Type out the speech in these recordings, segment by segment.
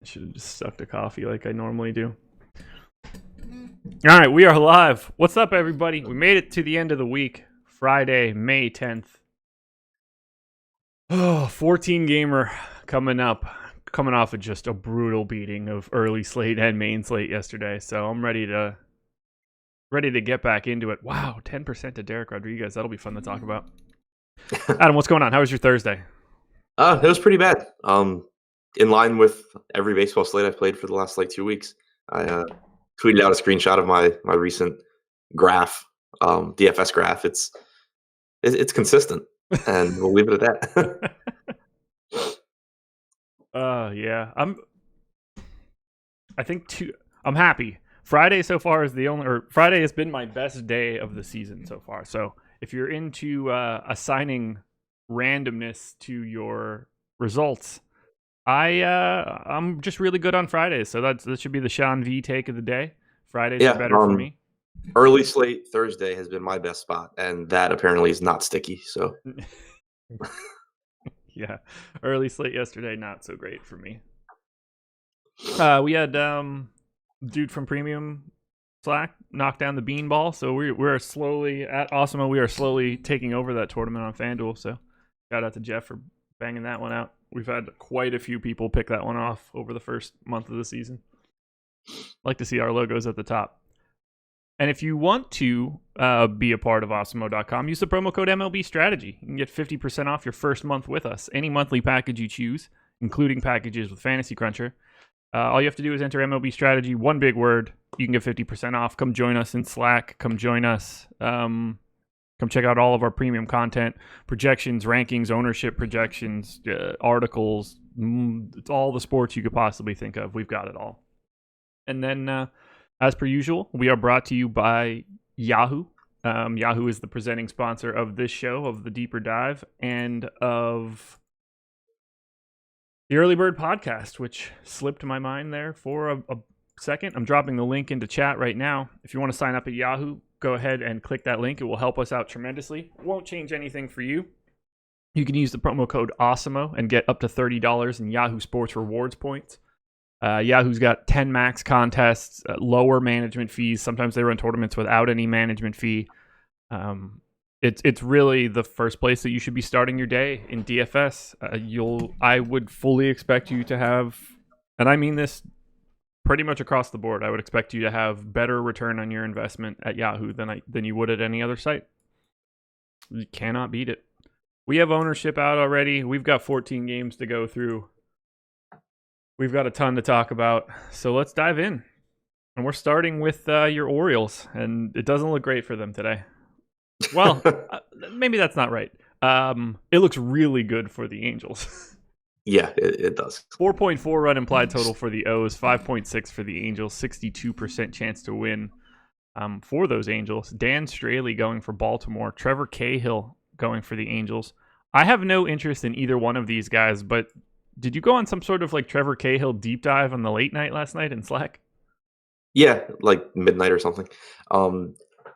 I should have just sucked a coffee like I normally do. All right, we are live. What's up, everybody? We made it to the end of the week. Friday, May 10th. Oh, 14 gamer coming up. Coming off of just a brutal beating of early slate and main slate yesterday. So I'm ready to get back into it. Wow, 10% to Derek Rodriguez. That'll be fun to talk about. Adam, what's going on? How was your Thursday? It was pretty bad. In line with every baseball slate I've played for the last 2 weeks. I tweeted out a screenshot of my recent graph, DFS graph. It's consistent, and we'll leave it at that. Yeah. I'm happy. Friday so far is Friday has been my best day of the season so far. So if you're into assigning randomness to your results, I'm just really good on Fridays. So that should be the Sean V take of the day. Fridays are better for me. Early slate Thursday has been my best spot, and that apparently is not sticky. So yeah, early slate yesterday, not so great for me. We had dude from Premium Slack knock down the beanball, so we're slowly at Osmo. We are slowly taking over that tournament on FanDuel. So shout out to Jeff for banging that one out. We've had quite a few people pick that one off over the first month of the season. Like to see our logos at the top. And if you want to be a part of Osmo.com, use the promo code MLB Strategy. You can get 50% off your first month with us. Any monthly package you choose, including packages with Fantasy Cruncher. All you have to do is enter MLB Strategy, one big word. You can get 50% off. Come join us in Slack. Come join us. Come check out all of our premium content, projections, rankings, ownership projections, articles. It's all the sports you could possibly think of. We've got it all. And then, as per usual, we are brought to you by Yahoo. Yahoo is the presenting sponsor of this show, of the Deeper Dive, and of the Early Bird podcast, which slipped my mind there for a second. I'm dropping the link into chat right now. If you want to sign up at Yahoo, go ahead and click that link. It will help us out tremendously. It won't change anything for you. You can use the promo code AWESOMO and get up to $30 in Yahoo Sports rewards points. Yahoo's got 10 max contests, lower management fees. Sometimes they run tournaments without any management fee. It's really the first place that you should be starting your day in DFS. I would fully expect you to have, and I mean this pretty much across the board, I would expect you to have better return on your investment at Yahoo than you would at any other site. You cannot beat it. We have ownership out already. We've got 14 games to go through. We've got a ton to talk about, so let's dive in. And we're starting with your Orioles, and it doesn't look great for them today. Well, maybe that's not right. It looks really good for the Angels. Yeah, it does. 4.4 run implied total for the O's, 5.6 for the Angels, 62% chance to win for those Angels. Dan Straley going for Baltimore, Trevor Cahill going for the Angels. I have no interest in either one of these guys, but did you go on some sort of like Trevor Cahill deep dive on the late night last night in Slack? Yeah, like midnight or something.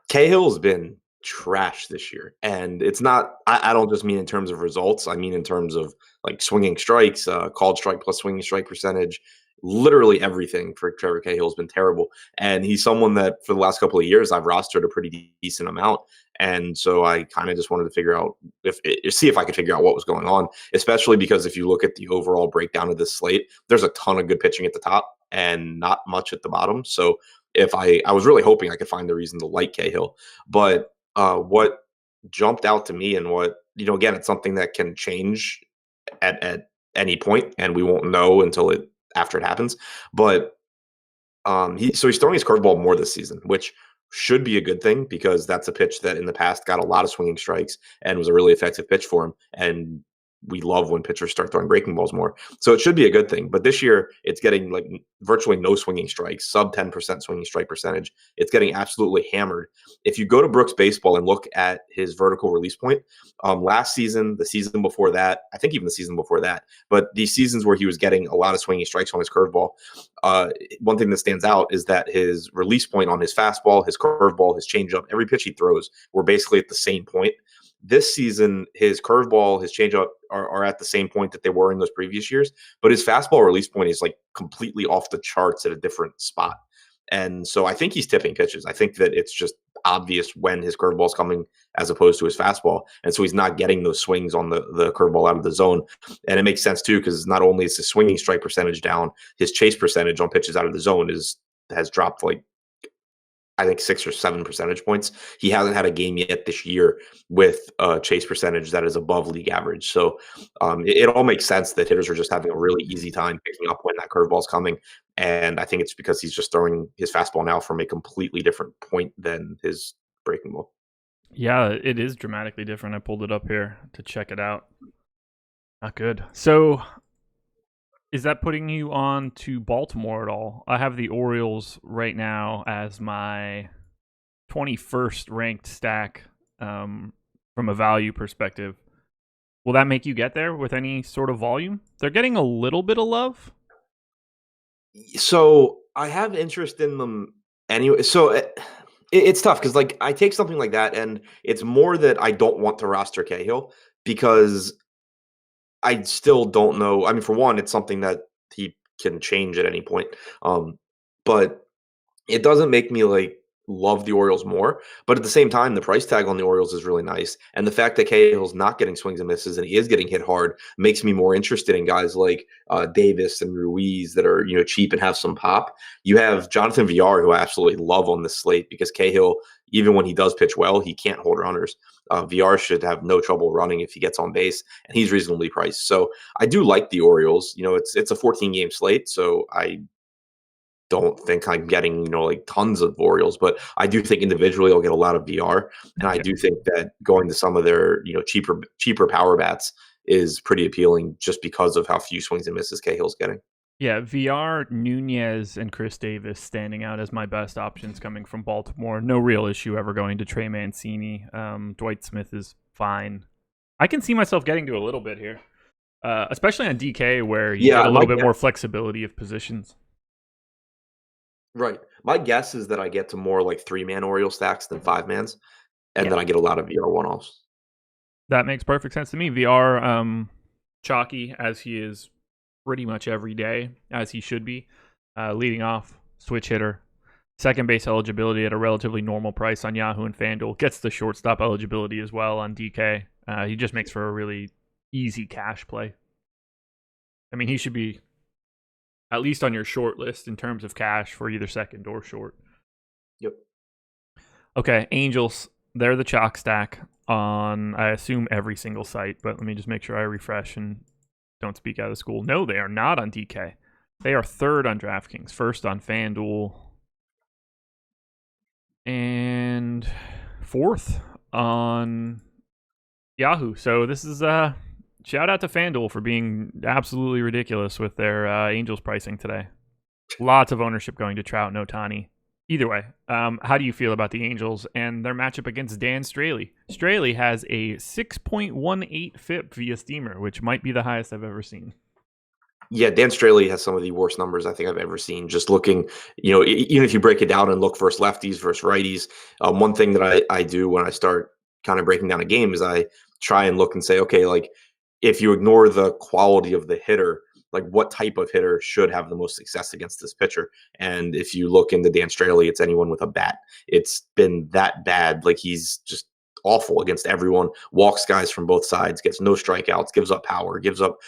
Cahill's been trash this year, and it's not. I don't just mean in terms of results. I mean in terms of like swinging strikes, called strike plus swinging strike percentage. Literally everything for Trevor Cahill has been terrible, and he's someone that for the last couple of years I've rostered a pretty decent amount, and so I kind of just wanted to figure out see if I could figure out what was going on, especially because if you look at the overall breakdown of this slate, there's a ton of good pitching at the top and not much at the bottom. So if I was really hoping I could find the reason to like Cahill, but what jumped out to me and what, again, it's something that can change at any point, and we won't know until after it happens. But he's throwing his curveball more this season, which should be a good thing because that's a pitch that in the past got a lot of swinging strikes and was a really effective pitch for him. And we love when pitchers start throwing breaking balls more. So it should be a good thing. But this year, it's getting like virtually no swinging strikes, sub 10% swinging strike percentage. It's getting absolutely hammered. If you go to Brooks Baseball and look at his vertical release point, last season, the season before that, I think even the season before that, but these seasons where he was getting a lot of swinging strikes on his curveball, one thing that stands out is that his release point on his fastball, his curveball, his changeup, every pitch he throws, were basically at the same point. This season, his curveball, his changeup are at the same point that they were in those previous years, but his fastball release point is like completely off the charts at a different spot. And so I think he's tipping pitches. I think that it's just obvious when his curveball is coming as opposed to his fastball. And so he's not getting those swings on the curveball out of the zone. And it makes sense too, because not only is his swinging strike percentage down, his chase percentage on pitches out of the zone has dropped like I think 6 or 7 percentage points. He hasn't had a game yet this year with a chase percentage that is above league average. So it all makes sense that hitters are just having a really easy time picking up when that curveball is coming. And I think it's because he's just throwing his fastball now from a completely different point than his breaking ball. Yeah, it is dramatically different. I pulled it up here to check it out. Not good. So is that putting you on to Baltimore at all? I have the Orioles right now as my 21st ranked stack from a value perspective. Will that make you get there with any sort of volume? They're getting a little bit of love. So I have interest in them anyway. So it's tough because like I take something like that, and it's more that I don't want to roster Cahill because I still don't know. I mean, for one, it's something that he can change at any point. But it doesn't make me like love the Orioles more. But at the same time, the price tag on the Orioles is really nice. And the fact that Cahill's not getting swings and misses and he is getting hit hard makes me more interested in guys like Davis and Ruiz that are, cheap and have some pop. You have Jonathan Villar, who I absolutely love on this slate because Cahill, even when he does pitch well, he can't hold runners. VR should have no trouble running if he gets on base, and he's reasonably priced. So I do like the Orioles. It's a 14-game slate, so I don't think I'm getting, like tons of Orioles, but I do think individually I'll get a lot of VR. And I do think that going to some of their, cheaper power bats is pretty appealing just because of how few swings and misses Cahill's getting. Yeah, VR, Nunez, and Chris Davis standing out as my best options coming from Baltimore. No real issue ever going to Trey Mancini. Dwight Smith is fine. I can see myself getting to a little bit here, especially on DK where you get a little bit more flexibility of positions. Right. My guess is that I get to more like 3-man Oriole stacks than 5-mans, and then I get a lot of VR one-offs. That makes perfect sense to me. VR, chalky as he is pretty much every day, as he should be. Leading off, switch hitter. Second base eligibility at a relatively normal price on Yahoo and FanDuel. Gets the shortstop eligibility as well on DK. He just makes for a really easy cash play. I mean, he should be at least on your short list in terms of cash for either second or short. Yep. Okay, Angels. They're the chalk stack on, I assume, every single site, but let me just make sure I refresh and don't speak out of school. No, they are not on DK. They are third on DraftKings, first on FanDuel, and fourth on Yahoo. So this is shout out to FanDuel for being absolutely ridiculous with their Angels pricing today. Lots of ownership going to Trout and Ohtani. Either way, how do you feel about the Angels and their matchup against Dan Straley? Straley has a 6.18 FIP via Steamer, which might be the highest I've ever seen. Yeah, Dan Straley has some of the worst numbers I think I've ever seen. Just looking, even if you break it down and look versus lefties versus righties, one thing that I do when I start kind of breaking down a game is I try and look and say, okay, like if you ignore the quality of the hitter, like what type of hitter should have the most success against this pitcher? And if you look into Dan Straley, it's anyone with a bat. It's been that bad. Like he's just awful against everyone, walks guys from both sides, gets no strikeouts, gives up power, gives up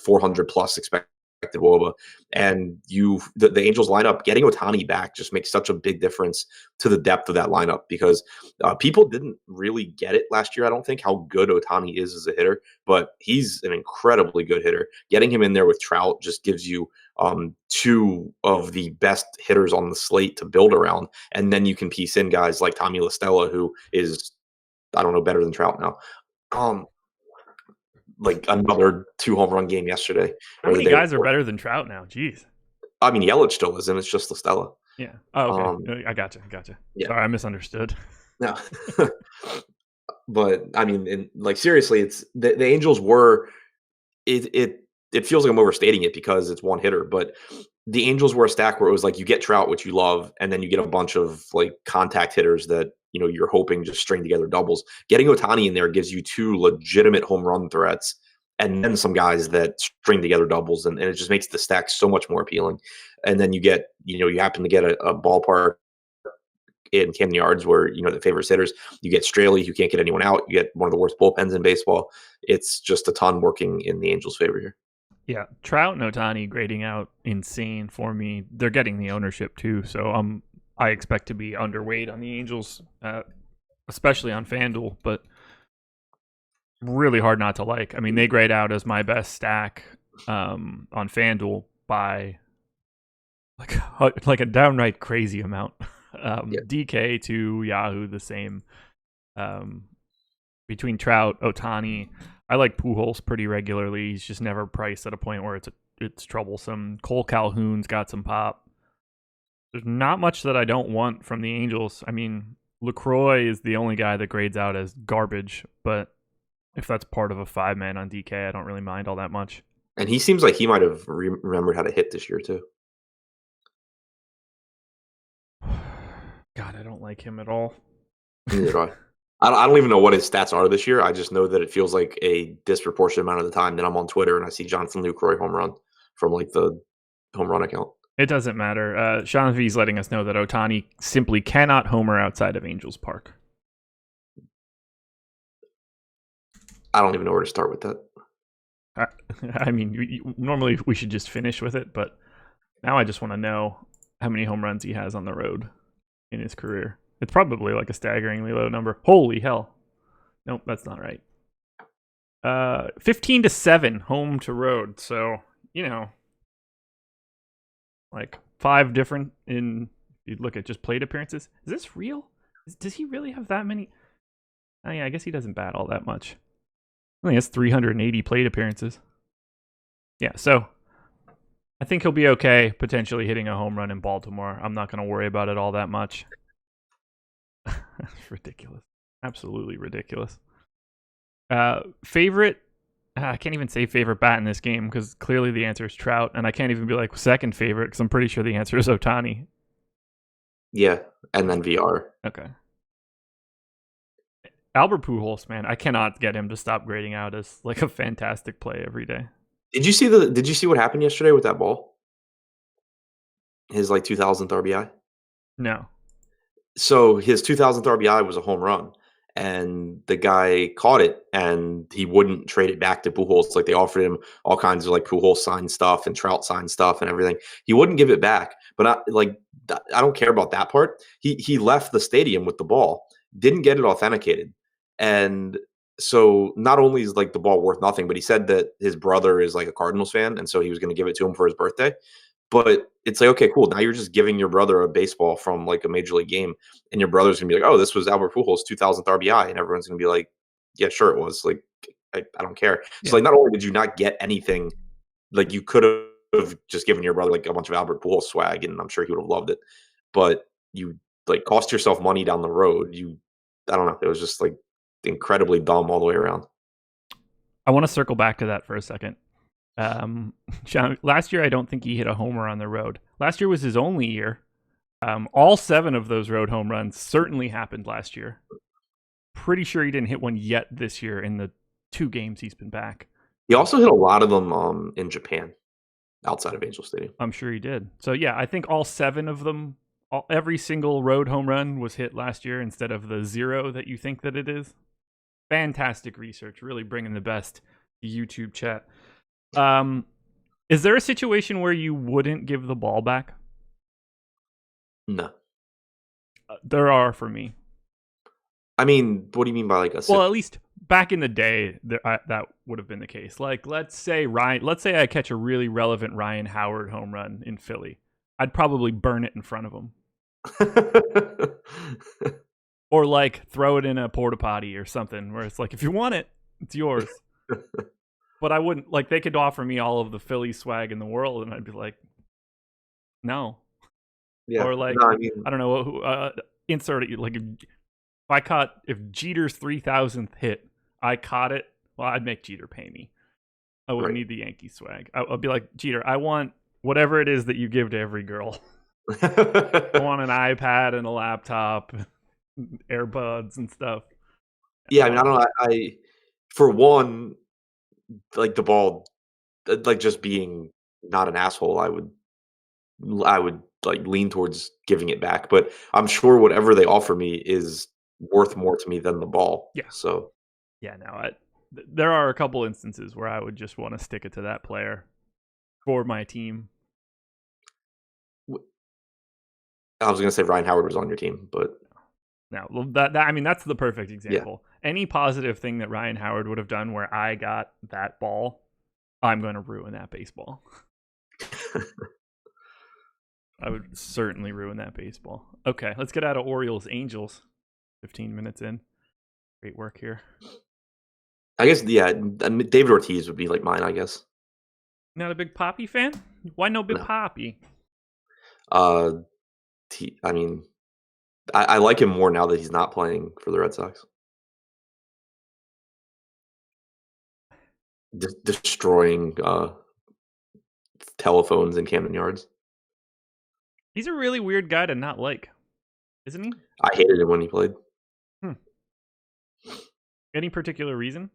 400 plus expected WOBA. And the Angels lineup, getting Ohtani back just makes such a big difference to the depth of that lineup because people didn't really get it last year, I don't think, how good Ohtani is as a hitter, but he's an incredibly good hitter. Getting him in there with Trout just gives you two of the best hitters on the slate to build around. And then you can piece in guys like Tommy La Stella, who is, I don't know, better than Trout now. Like another 2 home run game yesterday. How many guys are better than Trout now? Jeez. I mean, Yelich still isn't. It's just La Stella. Yeah. Oh, okay. I gotcha. Yeah. Sorry, I misunderstood. No. But I mean, seriously, it's the Angels were. It feels like I'm overstating it because it's one hitter, but the Angels were a stack where it was like you get Trout, which you love, and then you get a bunch of like contact hitters that you're hoping just string together doubles. Getting Ohtani in there gives you two legitimate home run threats, and then some guys that string together doubles, and it just makes the stack so much more appealing. And then you get, you happen to get a ballpark in Camden Yards where, the favorite hitters, you get Straley, who can't get anyone out. You get one of the worst bullpens in baseball. It's just a ton working in the Angels' favor here. Yeah, Trout and Ohtani grading out insane for me. They're getting the ownership too, so I expect to be underweight on the Angels, especially on FanDuel, but really hard not to like. I mean, they grade out as my best stack on FanDuel by like a downright crazy amount. DK to Yahoo the same. Between Trout, Ohtani, I like Pujols pretty regularly. He's just never priced at a point where it's troublesome. Cole Calhoun's got some pop. There's not much that I don't want from the Angels. I mean, LaCroix is the only guy that grades out as garbage, but if that's part of a 5-man on DK, I don't really mind all that much. And he seems like he might have remembered how to hit this year too. God, I don't like him at all. Neither do I. I don't even know what his stats are this year. I just know that it feels like a disproportionate amount of the time that I'm on Twitter and I see Jonathan Lucroy home run from like the home run account. It doesn't matter. Sean V is letting us know that Ohtani simply cannot homer outside of Angels Park. I don't even know where to start with that. I mean, normally we should just finish with it, but now I just want to know how many home runs he has on the road in his career. It's probably like a staggeringly low number. Holy hell. Nope, that's not right. 15-7 home to road. So, like 5 different in, you look at just plate appearances. Is this real? Does he really have that many? Oh, yeah, I guess he doesn't bat all that much. I think has 380 plate appearances. Yeah, so I think he'll be okay potentially hitting a home run in Baltimore. I'm not going to worry about it all that much. That's ridiculous. Absolutely ridiculous. Favorite? I can't even say favorite bat in this game because clearly the answer is Trout, and I can't even be like second favorite because I'm pretty sure the answer is Ohtani. Yeah, and then VR. Okay. Albert Pujols, man, I cannot get him to stop grading out as like a fantastic play every day. Did you see what happened yesterday with that ball? His 2000th RBI? No. So his 2000th RBI was a home run, and the guy caught it, and he wouldn't trade it back to Pujols. Like, they offered him all kinds of Pujols signed stuff and Trout signed stuff and everything. He wouldn't give it back. But I don't care about that part. He left the stadium with the ball, didn't get it authenticated, and so not only is the ball worth nothing, but he said that his brother is a Cardinals fan, and so he was going to give it to him for his birthday. But it's okay, cool. Now you're just giving your brother a baseball from a major league game, and your brother's gonna be like, "Oh, this was Albert Pujols' 2000th RBI," and everyone's gonna be like, "Yeah, sure it was." I don't care. Yeah. So not only did you not get anything, you could have just given your brother a bunch of Albert Pujols swag, and I'm sure he would have loved it. But you cost yourself money down the road. I don't know. It was just incredibly dumb all the way around. I want to circle back to that for a second. Last year I don't think he hit a homer on the road. Last year was his only year. All 7 of those road home runs certainly happened last year. Pretty sure he didn't hit one yet this year in the 2 games he's been back. He also hit a lot of them in Japan, outside of Angel Stadium. I'm sure he did. So yeah, I think all 7 of them, every single road home run was hit last year instead of the 0 that you think that it is. Fantastic research, really bringing the best YouTube chat. Is there a situation where you wouldn't give the ball back? No. There are for me. I mean, what do you mean by well, at least back in the day, that would have been the case. Let's say I catch a really relevant Ryan Howard home run in Philly. I'd probably burn it in front of him. Or throw it in a porta potty or something where it's if you want it, it's yours. But I wouldn't, they could offer me all of the Philly swag in the world, and I'd be like, no. Yeah. Or no, I mean, I don't know, insert it, if Jeter's 3000th hit, I caught it, well, I'd make Jeter pay me. I wouldn't need the Yankee swag. I'd be like, Jeter, I want whatever it is that you give to every girl. I want an iPad and a laptop. AirPods and stuff. Yeah, I mean, I don't know. I for one, like the ball, like just being not an asshole, I would like lean towards giving it back. But I'm sure whatever they offer me is worth more to me than the ball. Yeah. So Yeah, no, there are a couple instances where I would just want to stick it to that player for my team. I was gonna say Ryan Howard was on your team, but Now, that I mean, that's the perfect yeah. example. Any positive thing that Ryan Howard would have done where I got that ball, I'm going to ruin that baseball. I would certainly ruin that baseball. Okay, let's get out of Orioles Angels. 15 minutes in. Great work here. I guess, yeah, David Ortiz would be like mine, I guess. Not a big Poppy fan? Why no big No. Poppy? I mean, I like him more now that he's not playing for the Red Sox. Destroying telephones in Camden Yards. He's a really weird guy to not like, isn't he? I hated him when he played. Any particular reason?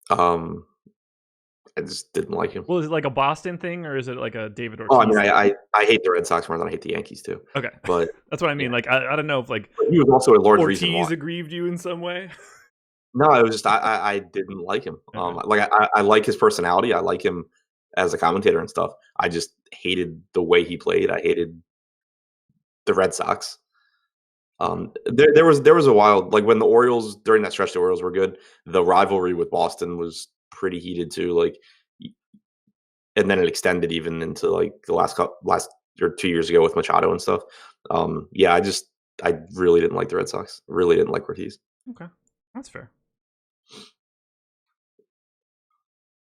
I just didn't like him. Well, is it like a Boston thing, or is it like a David Ortiz? Oh, I mean, I hate the Red Sox more than I hate the Yankees too. Okay, but that's what I mean. Yeah. Like, I don't know if like But he was also a large reason why. Ortiz aggrieved you in some way. No, it was just I didn't like him. Okay. Like I like his personality. I like him as a commentator and stuff. I just hated the way he played. I hated the Red Sox. There was a while, like when the Orioles during that stretch, the Orioles were good. The rivalry with Boston was pretty heated too. Like, and then it extended even into like the last or 2 years ago with Machado and stuff. Yeah, I really didn't like the Red Sox. Really didn't like Ortiz. Okay, that's fair.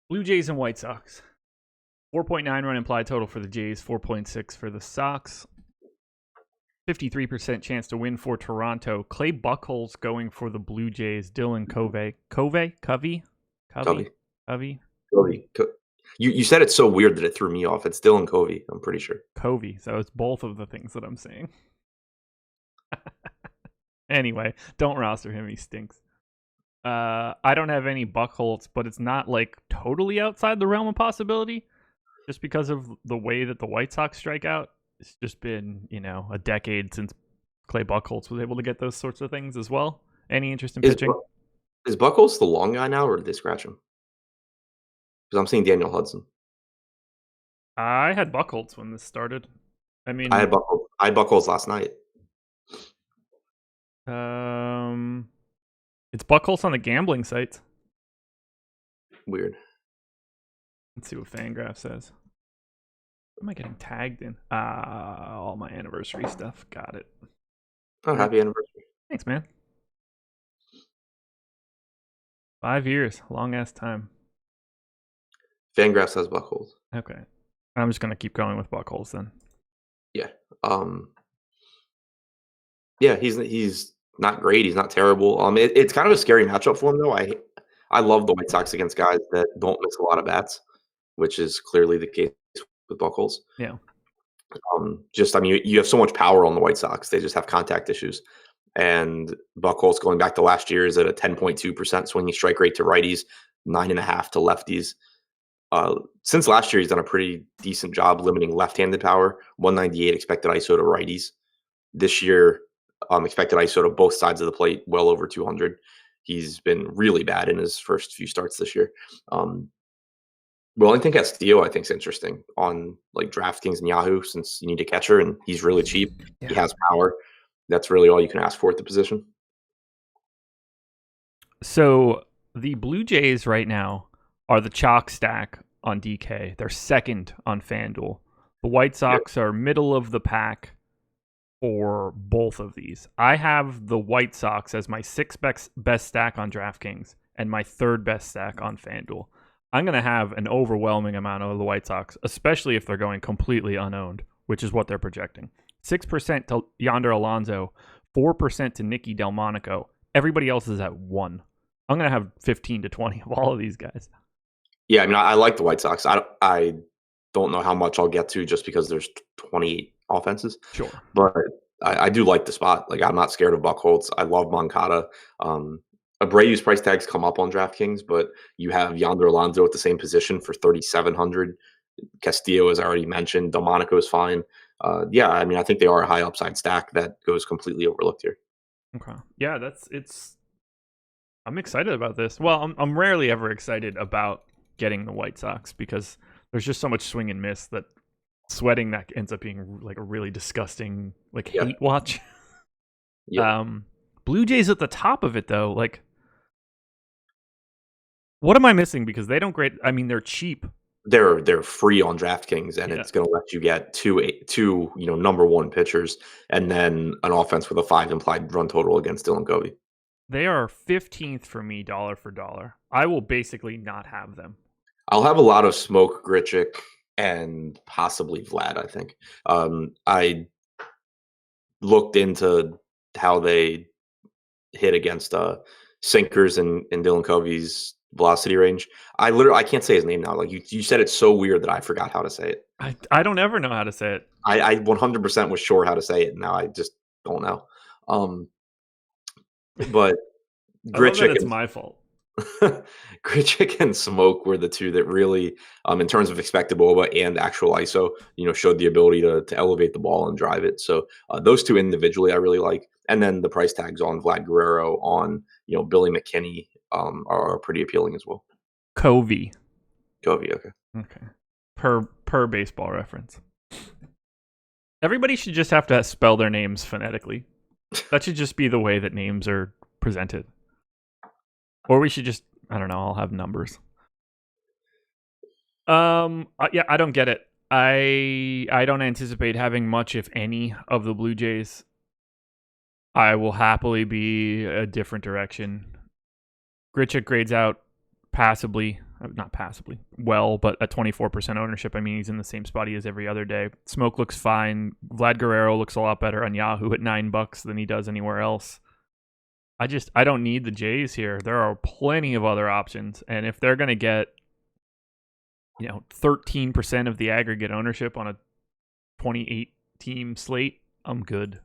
Blue Jays and White Sox. 4.9 run implied total for the Jays, 4.6 for the Sox. 53% chance to win for Toronto. Clay Buchholz going for the Blue Jays. Dylan Covey. Covey? You said it so weird that it threw me off. It's Dylan Covey, I'm pretty sure. Covey. So it's both of the things that I'm saying. Anyway, don't roster him. He stinks. I don't have any Buchholz, but it's not like totally outside the realm of possibility. Just because of the way that the White Sox strike out. It's just been, a decade since Clay Buchholz was able to get those sorts of things as well. Any interest in pitching? Is Buchholz the long guy now, or did they scratch him? Because I'm seeing Daniel Hudson. I had Buchholz when this started. I mean, I had Buchholz last night. It's Buchholz on the gambling sites. Weird. Let's see what Fangraph says. What am I getting tagged in? All my anniversary stuff. Got it. Oh, happy anniversary. Thanks, man. 5 years. Long ass time. Fangraph says Buchholz. Okay. I'm just going to keep going with Buchholz then. Yeah. Yeah, he's not great. He's not terrible. It's kind of a scary matchup for him, though. I love the White Sox against guys that don't miss a lot of bats, which is clearly the case with Buchholz. Yeah. You have so much power on the White Sox. They just have contact issues. And Buchholz, going back to last year, is at a 10.2% swinging strike rate to righties, 9.5 to lefties. Since last year, he's done a pretty decent job limiting left-handed power, 198 expected ISO to righties. This year, expected ISO to both sides of the plate, well over 200. He's been really bad in his first few starts this year. Wellington Castillo, I think, is interesting on like DraftKings and Yahoo, since you need a catcher and he's really cheap. Yeah. He has power. That's really all you can ask for at the position. So the Blue Jays right now are the chalk stack on DK. They're second on FanDuel. The White Sox are middle of the pack for both of these. I have the White Sox as my sixth best stack on DraftKings and my third best stack on FanDuel. I'm going to have an overwhelming amount of the White Sox, especially if they're going completely unowned, which is what they're projecting. 6% to Yonder Alonso, 4% to Nicky Delmonico. Everybody else is at 1. I'm going to have 15 to 20 of all of these guys. Yeah, I mean, I like the White Sox. I don't know how much I'll get to just because there's 28 offenses. Sure. But I do like the spot. Like, I'm not scared of Buchholz. I love Moncada. Abreu's price tags come up on DraftKings, but you have Yonder Alonso at the same position for 3,700. Castillo, as I already mentioned. Delmonico is fine. Yeah, I mean, I think they are a high upside stack that goes completely overlooked here. Okay. Yeah, I'm excited about this. Well, I'm rarely ever excited about getting the White Sox because there's just so much swing and miss that sweating that ends up being like a really disgusting like Yeah. hate watch. Yeah. Blue Jays at the top of it though, like what am I missing? Because they don't grade. I mean, they're cheap. They're free on DraftKings, and Yeah. it's going to let you get two number one pitchers, and then an offense with a 5 implied run total against Dylan Covey. They are 15th for me, dollar for dollar. I will basically not have them. I'll have a lot of Smoke, Grichuk, and possibly Vlad. I think. I looked into how they hit against sinkers in Dylan Covey's velocity range. I can't say his name now. Like you said, it's so weird that I forgot how to say it. I don't ever know how to say it. I 100% was sure how to say it, and now I just don't know. But I love that Grichuk it's and my fault. Grichuk and Smoke were the two that really, in terms of expected WOBA and actual ISO, showed the ability to elevate the ball and drive it. So those two individually, I really like. And then the price tags on Vlad Guerrero, on Billy McKinney, are pretty appealing as well. Covey. Covey, okay. Per baseball reference. Everybody should just have to spell their names phonetically. That should just be the way that names are presented. Or we should just, I don't know, I'll have numbers. Yeah, I don't get it. I don't anticipate having much, if any, of the Blue Jays. I will happily be a different direction. Grichuk grades out not passably, well, but at 24% ownership. I mean, he's in the same spot he is every other day. Smoke looks fine. Vlad Guerrero looks a lot better on Yahoo at $9 than he does anywhere else. I don't need the Jays here. There are plenty of other options, and if they're going to get 13% of the aggregate ownership on a 28 team slate, I'm good.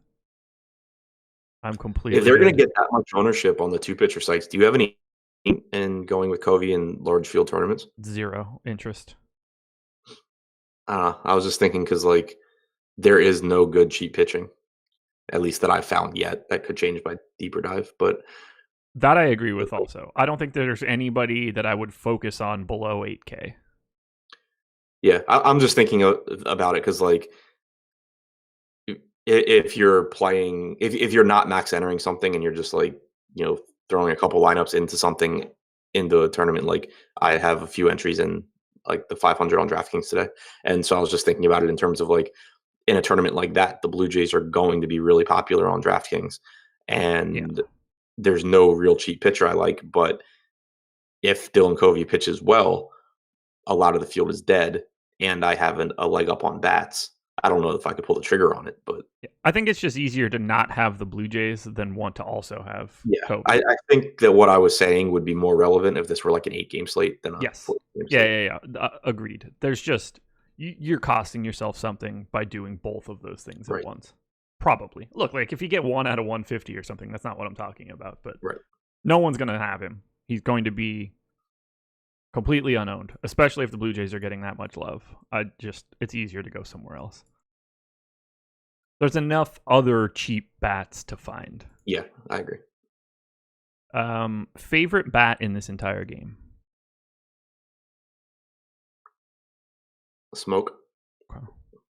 I'm completely If they're going to good. get that much ownership on the two pitcher sites, do you have any in going with Covey in large field tournaments? Zero interest. I was just thinking because there is no good cheap pitching, at least that I've found yet. That could change by deeper dive, but that I agree with also. I don't think there's anybody that I would focus on below 8K. Yeah, I'm just thinking about it because if you're playing, if you're not max entering something and you're just throwing a couple lineups into a tournament, like I have a few entries in like the 500 on DraftKings today, and so I was just thinking about it in terms of in a tournament like that, the Blue Jays are going to be really popular on DraftKings, and there's no real cheap pitcher I like. But if Dylan Covey pitches well, a lot of the field is dead, and I have a leg up on bats. I don't know if I could pull the trigger on it, but I think it's just easier to not have the Blue Jays than want to also have Covey. I think that what I was saying would be more relevant if this were like an 8-game slate than a 4-game slate. Yeah. Agreed. There's just you're costing yourself something by doing both of those things at once. Probably. Look, like if you get 1 out of 150 or something, that's not what I'm talking about. But no one's going to have him. He's going to be completely unowned, especially if the Blue Jays are getting that much love. It's easier to go somewhere else. There's enough other cheap bats to find. Yeah, I agree. Favorite bat in this entire game? Smoke. Okay.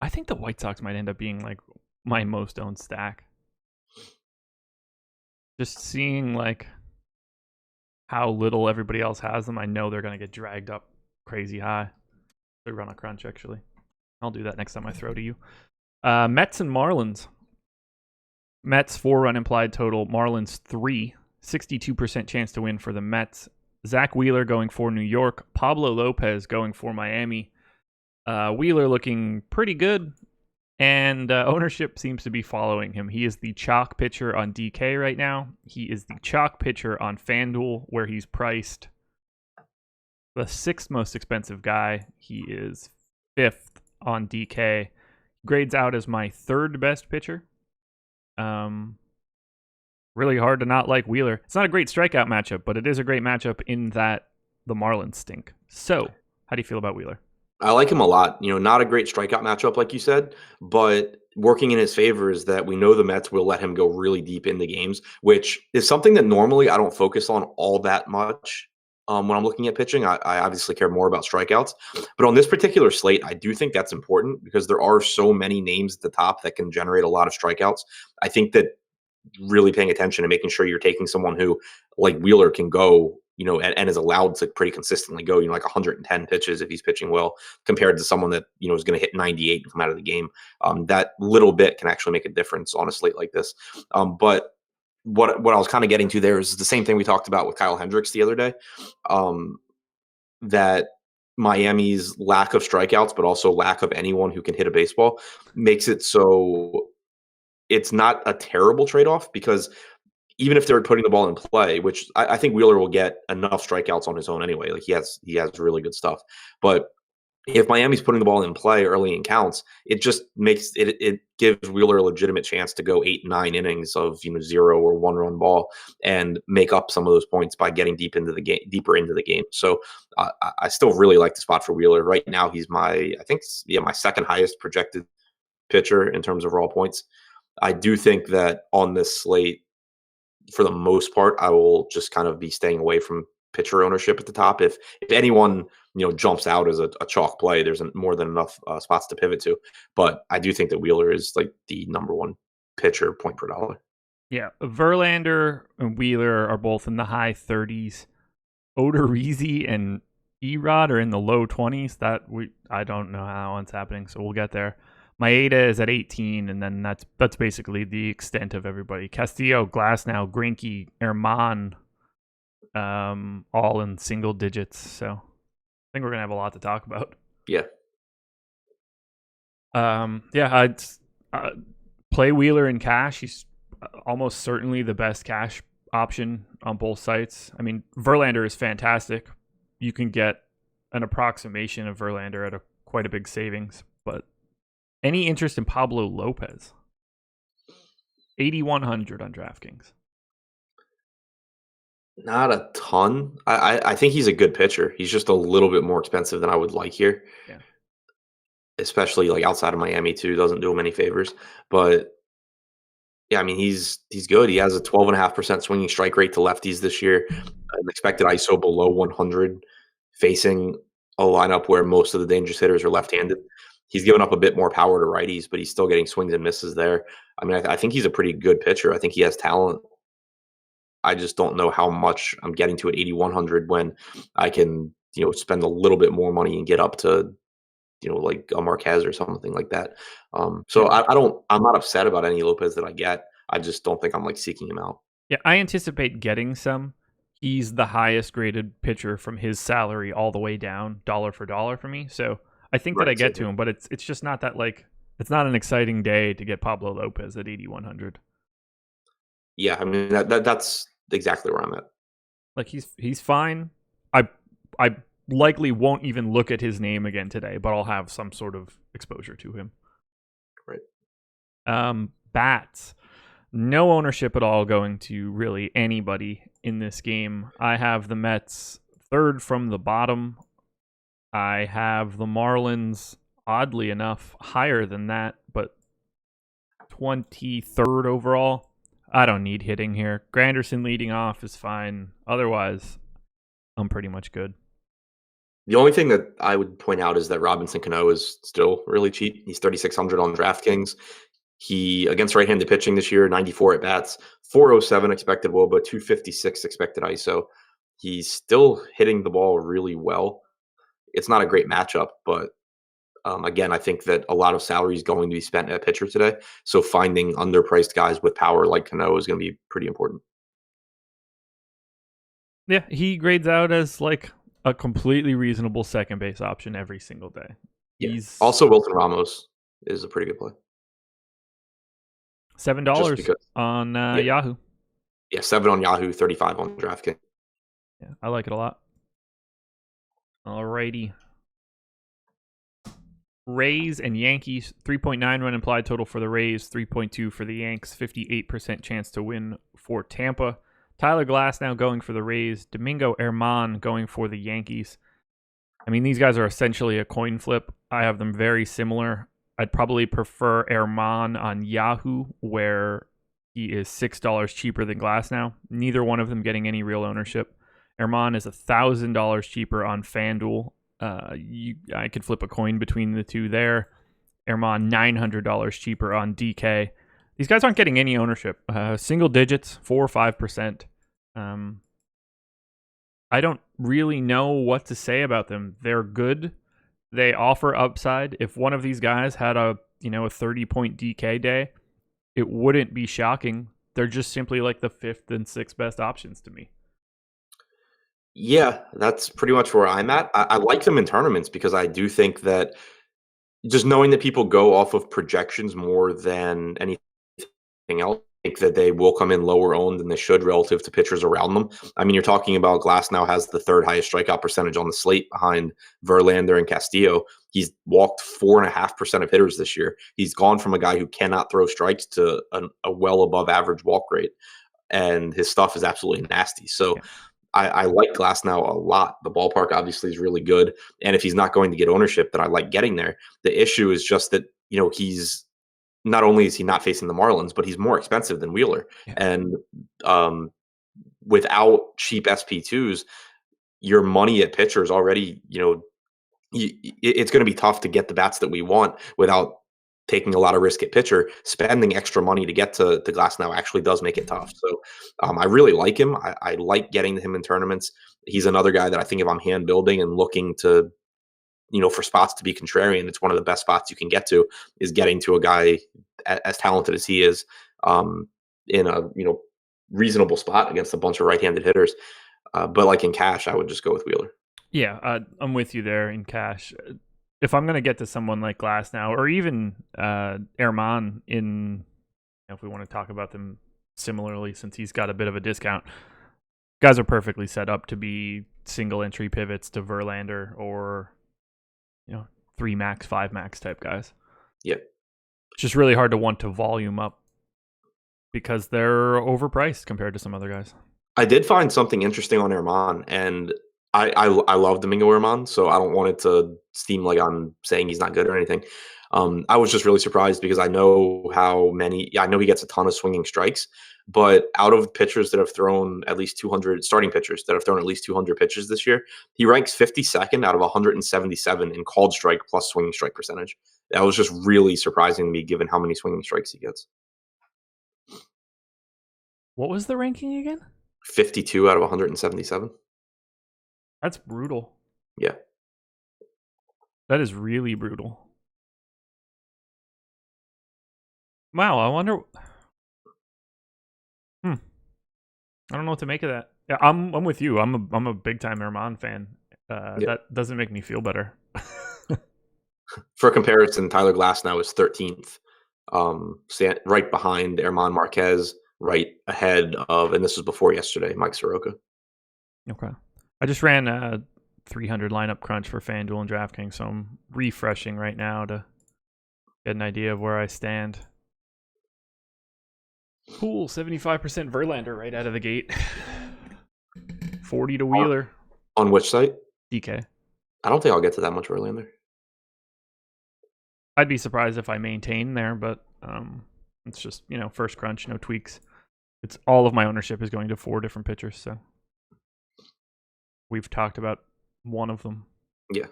I think the White Sox might end up being like my most owned stack. Just seeing how little everybody else has them, I know they're going to get dragged up crazy high. They run a crunch, actually. I'll do that next time I throw to you. Mets and Marlins. Mets 4-run implied total. Marlins 3. 62% chance to win for the Mets. Zach Wheeler going for New York. Pablo Lopez going for Miami. Wheeler looking pretty good. And ownership seems to be following him. He is the chalk pitcher on DK right now. He is the chalk pitcher on FanDuel, where he's priced the 6th most expensive guy. He is 5th on DK. Grades out as my 3rd best pitcher. Really hard to not like Wheeler. It's not a great strikeout matchup, but it is a great matchup in that the Marlins stink. So, how do you feel about Wheeler? I like him a lot. Not a great strikeout matchup, like you said, but working in his favor is that we know the Mets will let him go really deep into games, which is something that normally I don't focus on all that much when I'm looking at pitching. I obviously care more about strikeouts, but on this particular slate, I do think that's important because there are so many names at the top that can generate a lot of strikeouts. I think that really paying attention and making sure you're taking someone who, like Wheeler, can go, and is allowed to pretty consistently go, like 110 pitches if he's pitching well, compared to someone that, is going to hit 98 and come out of the game. That little bit can actually make a difference on a slate like this. But what I was kind of getting to there is the same thing we talked about with Kyle Hendricks the other day, that Miami's lack of strikeouts, but also lack of anyone who can hit a baseball, makes it so it's not a terrible trade-off, because even if they're putting the ball in play, which I think Wheeler will get enough strikeouts on his own anyway. Like he has really good stuff. But if Miami's putting the ball in play early in counts, it just makes it gives Wheeler a legitimate chance to go 8-9 innings of 0 or 1-run ball and make up some of those points by getting deeper into the game. So I still really like the spot for Wheeler right now. He's my second highest projected pitcher in terms of raw points. I do think that on this slate, for the most part, I will just kind of be staying away from pitcher ownership at the top. If anyone jumps out as a chalk play, there's more than enough spots to pivot to. But I do think that Wheeler is like the number one pitcher point per dollar. Yeah, Verlander and Wheeler are both in the high 30s. Odorizzi and Erod are in the low 20s. I don't know how one's happening, so we'll get there. Maeda is at 18, and then that's basically the extent of everybody. Castillo, Glasnow, Greinke, Herman, all in single digits. So I think we're gonna have a lot to talk about. Yeah. I'd play Wheeler in cash. He's almost certainly the best cash option on both sites. I mean, Verlander is fantastic. You can get an approximation of Verlander at quite a big savings, but any interest in Pablo Lopez? 8,100 on DraftKings. Not a ton. I think he's a good pitcher. He's just a little bit more expensive than I would like here. Yeah. Especially like outside of Miami too. Doesn't do him any favors. But yeah, I mean, he's good. He has a 12.5% swinging strike rate to lefties this year. An expected ISO below 100, facing a lineup where most of the dangerous hitters are left-handed. He's given up a bit more power to righties, but he's still getting swings and misses there. I mean, I think he's a pretty good pitcher. I think he has talent. I just don't know how much I'm getting to at 8,100 when I can, spend a little bit more money and get up to, like a Marquez or something like that. So I'm not upset about any Lopez that I get. I just don't think I'm like seeking him out. Yeah, I anticipate getting some. He's the highest graded pitcher from his salary all the way down, dollar for dollar for me. So I think that I get to him, but it's just not that it's not an exciting day to get Pablo Lopez at 8,100. Yeah, I mean that's exactly where I'm at. Like he's fine. I likely won't even look at his name again today, but I'll have some sort of exposure to him. Right. Bats. No ownership at all going to really anybody in this game. I have the Mets third from the bottom. I have the Marlins, oddly enough, higher than that, but 23rd overall. I don't need hitting here. Granderson leading off is fine. Otherwise, I'm pretty much good. The only thing that I would point out is that Robinson Cano is still really cheap. He's 3,600 on DraftKings. He, against right-handed pitching this year, 94 at bats, 407 expected WOBA, 256 expected ISO. He's still hitting the ball really well. It's not a great matchup, but again, I think that a lot of salary is going to be spent at pitcher today. So finding underpriced guys with power like Cano is going to be pretty important. Yeah, he grades out as like a completely reasonable second base option every single day. Yeah. Also, Wilson Ramos is a pretty good play. $7 on Yahoo. Yeah, 7 on Yahoo, 35 on DraftKings. Yeah, I like it a lot. Alrighty. Rays and Yankees, 3.9 run implied total for the Rays, 3.2 for the Yanks, 58% chance to win for Tampa. Tyler Glass now going for the Rays, Domingo Germán going for the Yankees. I mean, these guys are essentially a coin flip. I have them very similar. I'd probably prefer Germán on Yahoo, where he is $6 cheaper than Glass now. Neither one of them getting any real ownership. Germán is $1,000 cheaper on FanDuel. I could flip a coin between the two there. Germán, $900 cheaper on DK. These guys aren't getting any ownership. Single digits, 4 or 5%. I don't really know what to say about them. They're good. They offer upside. If one of these guys had a 30-point DK day, it wouldn't be shocking. They're just simply like the 5th and 6th best options to me. Yeah, that's pretty much where I'm at. I like them in tournaments because I do think that just knowing that people go off of projections more than anything else, I think that they will come in lower owned than they should relative to pitchers around them. I mean, you're talking about Glass now has the 3rd highest strikeout percentage on the slate behind Verlander and Castillo. He's walked 4.5% of hitters this year. He's gone from a guy who cannot throw strikes to a well above average walk rate, and his stuff is absolutely nasty. So yeah. I like Glass now a lot. The ballpark obviously is really good. And if he's not going to get ownership, then I like getting there. The issue is just that, he's not only is he not facing the Marlins, but he's more expensive than Wheeler. Yeah. And without cheap SP2s, your money at pitcher is already, it's going to be tough to get the bats that we want without taking a lot of risk at pitcher. Spending extra money to get to Glass now actually does make it tough. So I really like him. I like getting him in tournaments. He's another guy that I think if I'm hand building and looking to, for spots to be contrarian, it's one of the best spots you can get to is getting to a guy as talented as he is in a, reasonable spot against a bunch of right-handed hitters. But like in cash, I would just go with Wheeler. Yeah, I'm with you there in cash. If I'm going to get to someone like Glass now, or even Germán if we want to talk about them similarly, since he's got a bit of a discount, guys are perfectly set up to be single entry pivots to Verlander or, 3 max, 5 max type guys. Yeah. It's just really hard to want to volume up because they're overpriced compared to some other guys. I did find something interesting on Germán, and I love Domingo Germán, so I don't want it to seem like I'm saying he's not good or anything. I was just really surprised because I know he gets a ton of swinging strikes, but out of pitchers that have thrown at least 200, starting pitchers that have thrown at least 200 pitches this year, he ranks 52nd out of 177 in called strike plus swinging strike percentage. That was just really surprising to me given how many swinging strikes he gets. What was the ranking again? 52 out of 177. That's brutal. Yeah. That is really brutal. Wow, I wonder. I don't know what to make of that. Yeah, I'm with you. I'm a big time Germán fan. That doesn't make me feel better. For comparison, Tyler Glass now is 13th, right behind Germán Marquez, right ahead of, and this was before yesterday, Mike Soroka. Okay. I just ran a 300 lineup crunch for FanDuel and DraftKings, so I'm refreshing right now to get an idea of where I stand. Cool, 75% Verlander right out of the gate. 40 to Wheeler. On which site? DK. I don't think I'll get to that much Verlander. I'd be surprised if I maintain there, but it's just, first crunch, no tweaks. It's all of my ownership is going to 4 different pitchers, so we've talked about one of them. Yeah.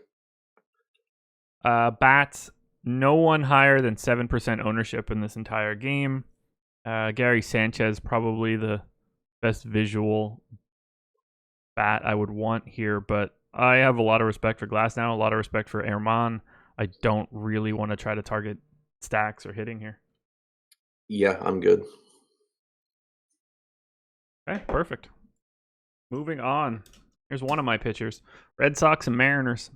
Bats, no one higher than 7% ownership in this entire game. Gary Sanchez, probably the best visual bat I would want here, but I have a lot of respect for Glass now, a lot of respect for Germán. I don't really want to try to target stacks or hitting here. Yeah, I'm good. Okay, perfect. Moving on. Here's one of my pitchers. Red Sox and Mariners.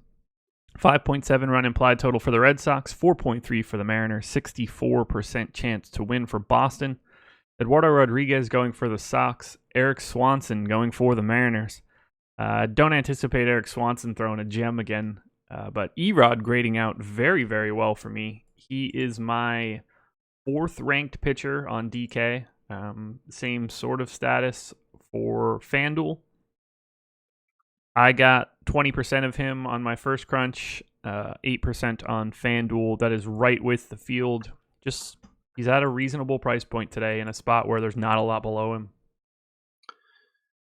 5.7 run implied total for the Red Sox, 4.3 for the Mariners, 64% chance to win for Boston. Eduardo Rodriguez going for the Sox, Eric Swanson going for the Mariners. Don't anticipate Eric Swanson throwing a gem again. But Erod grading out very, very well for me. He is my 4th ranked pitcher on DK. Same sort of status for FanDuel. I got 20% of him on my first crunch, 8% on FanDuel. That is right with the field. Just he's at a reasonable price point today in a spot where there's not a lot below him.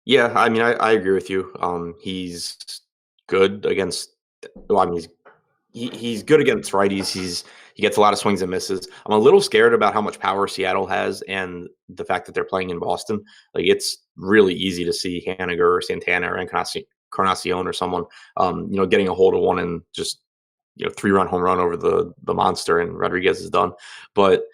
Yeah, I mean, I agree with you. He's good against. Well, I mean, he's good against righties. He gets a lot of swings and misses. I'm a little scared about how much power Seattle has and the fact that they're playing in Boston. Like it's really easy to see Haniger or Santana or Encarnacion or someone, getting a hold of one and just 3-run home run over the monster, and Rodriguez is done. But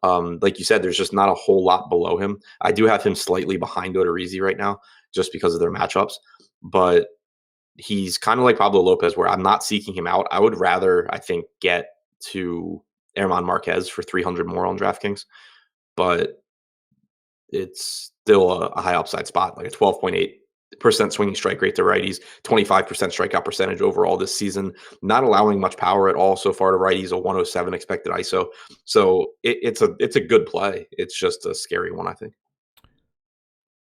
like you said, there's just not a whole lot below him. I do have him slightly behind Odorizzi right now, just because of their matchups. But he's kind of like Pablo Lopez, where I'm not seeking him out. I would rather, I think, get to Herman Marquez for 300 more on DraftKings, but it's still a high upside spot, like a 12.8% swinging strike rate to righties, 25% strikeout percentage overall this season, not allowing much power at all so far to righties, a 107 expected ISO. So it's a good play. It's just a scary one, I think.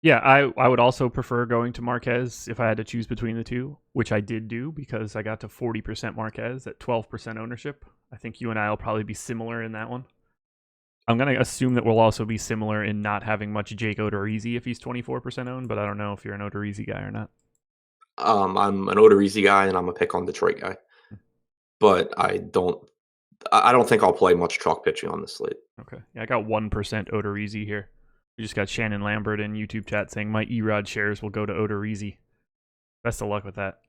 Yeah, I would also prefer going to Marquez if I had to choose between the two, which I did do because I got to 40% Marquez at 12% ownership. I think you and I will probably be similar in that one. I'm going to assume that we'll also be similar in not having much Jake Odorizzi if he's 24% owned, but I don't know if you're an Odorizzi guy or not. I'm an Odorizzi guy, and I'm a pick on Detroit guy. But I don't think I'll play much chalk pitching on this slate. Okay. Yeah, I got 1% Odorizzi here. We just got Shannon Lambert in YouTube chat saying my Erod shares will go to Odorizzi. Best of luck with that.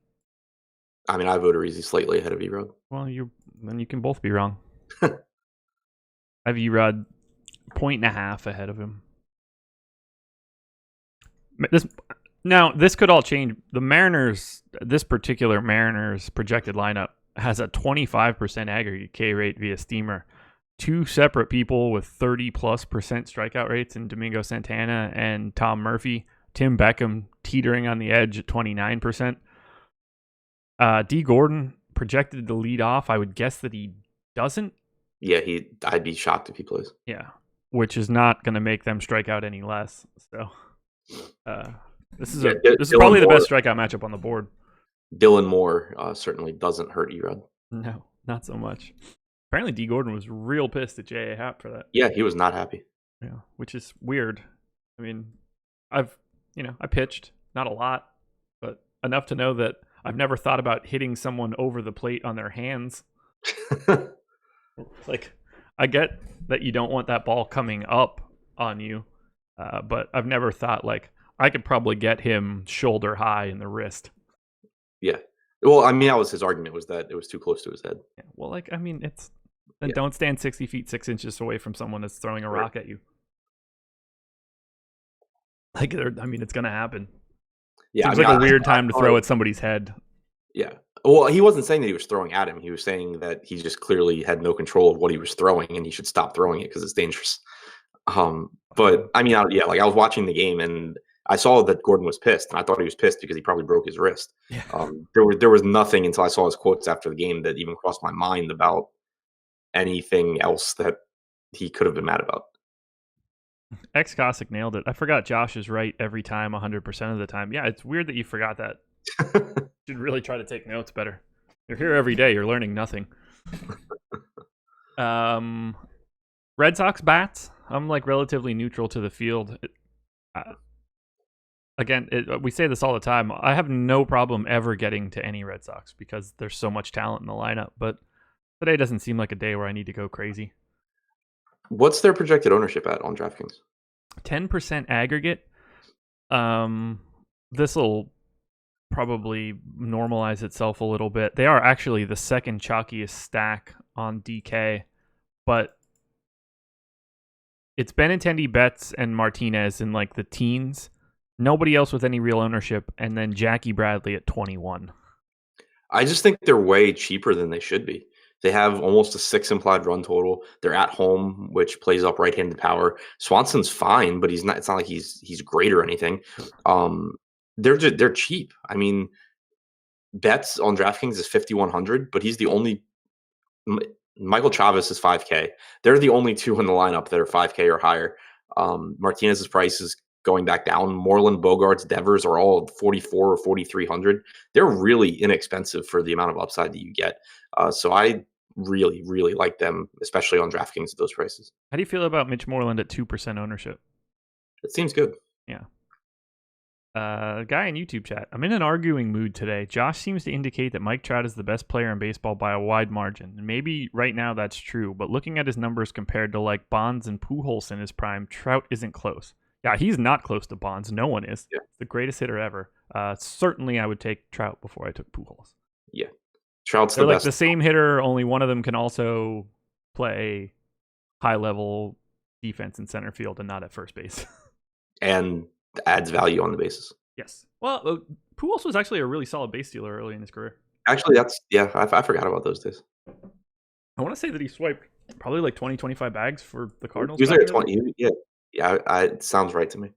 I mean, I have Odorizzi slightly ahead of Erod. Well, then you can both be wrong. I have Erod 1.5 ahead of him. This could all change. The Mariners, this particular Mariners projected lineup has a 25% aggregate K rate via steamer. 2 separate people with 30+% strikeout rates in Domingo Santana and Tom Murphy. Tim Beckham teetering on the edge at 29%. D. Gordon projected to lead off. I would guess that he doesn't. Yeah, I'd be shocked if he plays. Yeah, which is not going to make them strike out any less. So this is probably the best strikeout matchup on the board. Dylan Moore certainly doesn't hurt Erod. No, not so much. Apparently, D. Gordon was real pissed at J.A. Happ for that. Yeah, he was not happy. Yeah, which is weird. I mean, I pitched, not a lot, but enough to know that I've never thought about hitting someone over the plate on their hands. Like, I get that you don't want that ball coming up on you, but I've never thought, like, I could probably get him shoulder high in the wrist. Yeah. Well, I mean, that was his argument, was that it was too close to his head. Yeah, well, like, I mean, don't stand 60 feet 6 inches away from someone that's throwing a rock at you. Like, I mean, it's going to happen. Yeah, seems like a weird time to throw at somebody's head. Yeah. Well, he wasn't saying that he was throwing at him. He was saying that he just clearly had no control of what he was throwing, and he should stop throwing it because it's dangerous. But I mean, I was watching the game, and I saw that Gordon was pissed, and I thought he was pissed because he probably broke his wrist. Yeah. There was nothing until I saw his quotes after the game that even crossed my mind about anything else that he could have been mad about. X Cossack nailed it. I forgot Josh is right every time, 100% of the time. Yeah, it's weird that you forgot that. You should really try to take notes better. You're here every day. You're learning nothing. Red Sox bats. I'm like relatively neutral to the field. We say this all the time. I have no problem ever getting to any Red Sox because there's so much talent in the lineup. But today doesn't seem like a day where I need to go crazy. What's their projected ownership at on DraftKings? 10% aggregate. This will probably normalize itself a little bit. They are actually the second chalkiest stack on DK, but it's Benintendi, Betts, and Martinez in like the teens. Nobody else with any real ownership, and then Jackie Bradley at 21. I just think they're way cheaper than they should be. They have almost a 6 implied run total. They're at home, which plays up right-handed power. Swanson's fine, but he's not. It's not like he's great or anything. They're cheap. I mean, bets on DraftKings is 5,100, but he's the only. Michael Chavis is 5K. They're the only two in the lineup that are 5K or higher. Martinez's price is going back down. Moreland, Bogarts, Devers are all 44 or 4,300. They're really inexpensive for the amount of upside that you get. So I really, really like them, especially on DraftKings at those prices. How do you feel about Mitch Moreland at 2% ownership? It seems good. Yeah. Guy in YouTube chat. I'm in an arguing mood today. Josh seems to indicate that Mike Trout is the best player in baseball by a wide margin. And maybe right now that's true, but looking at his numbers compared to like Bonds and Pujols in his prime, Trout isn't close. Yeah, he's not close to Bonds. No one is. Yeah. The greatest hitter ever. Certainly I would take Trout before I took Pujols. Yeah. Trout's They're the like best. the same hitter, only one of them can also play high level defense in center field and not at first base. And adds value on the bases. Yes. Well, Pujols was actually a really solid base stealer early in his career. Actually, I forgot about those days. I want to say that he swiped probably like 20, 25 bags for the Cardinals. He was like a 20. Yeah. It sounds right to me.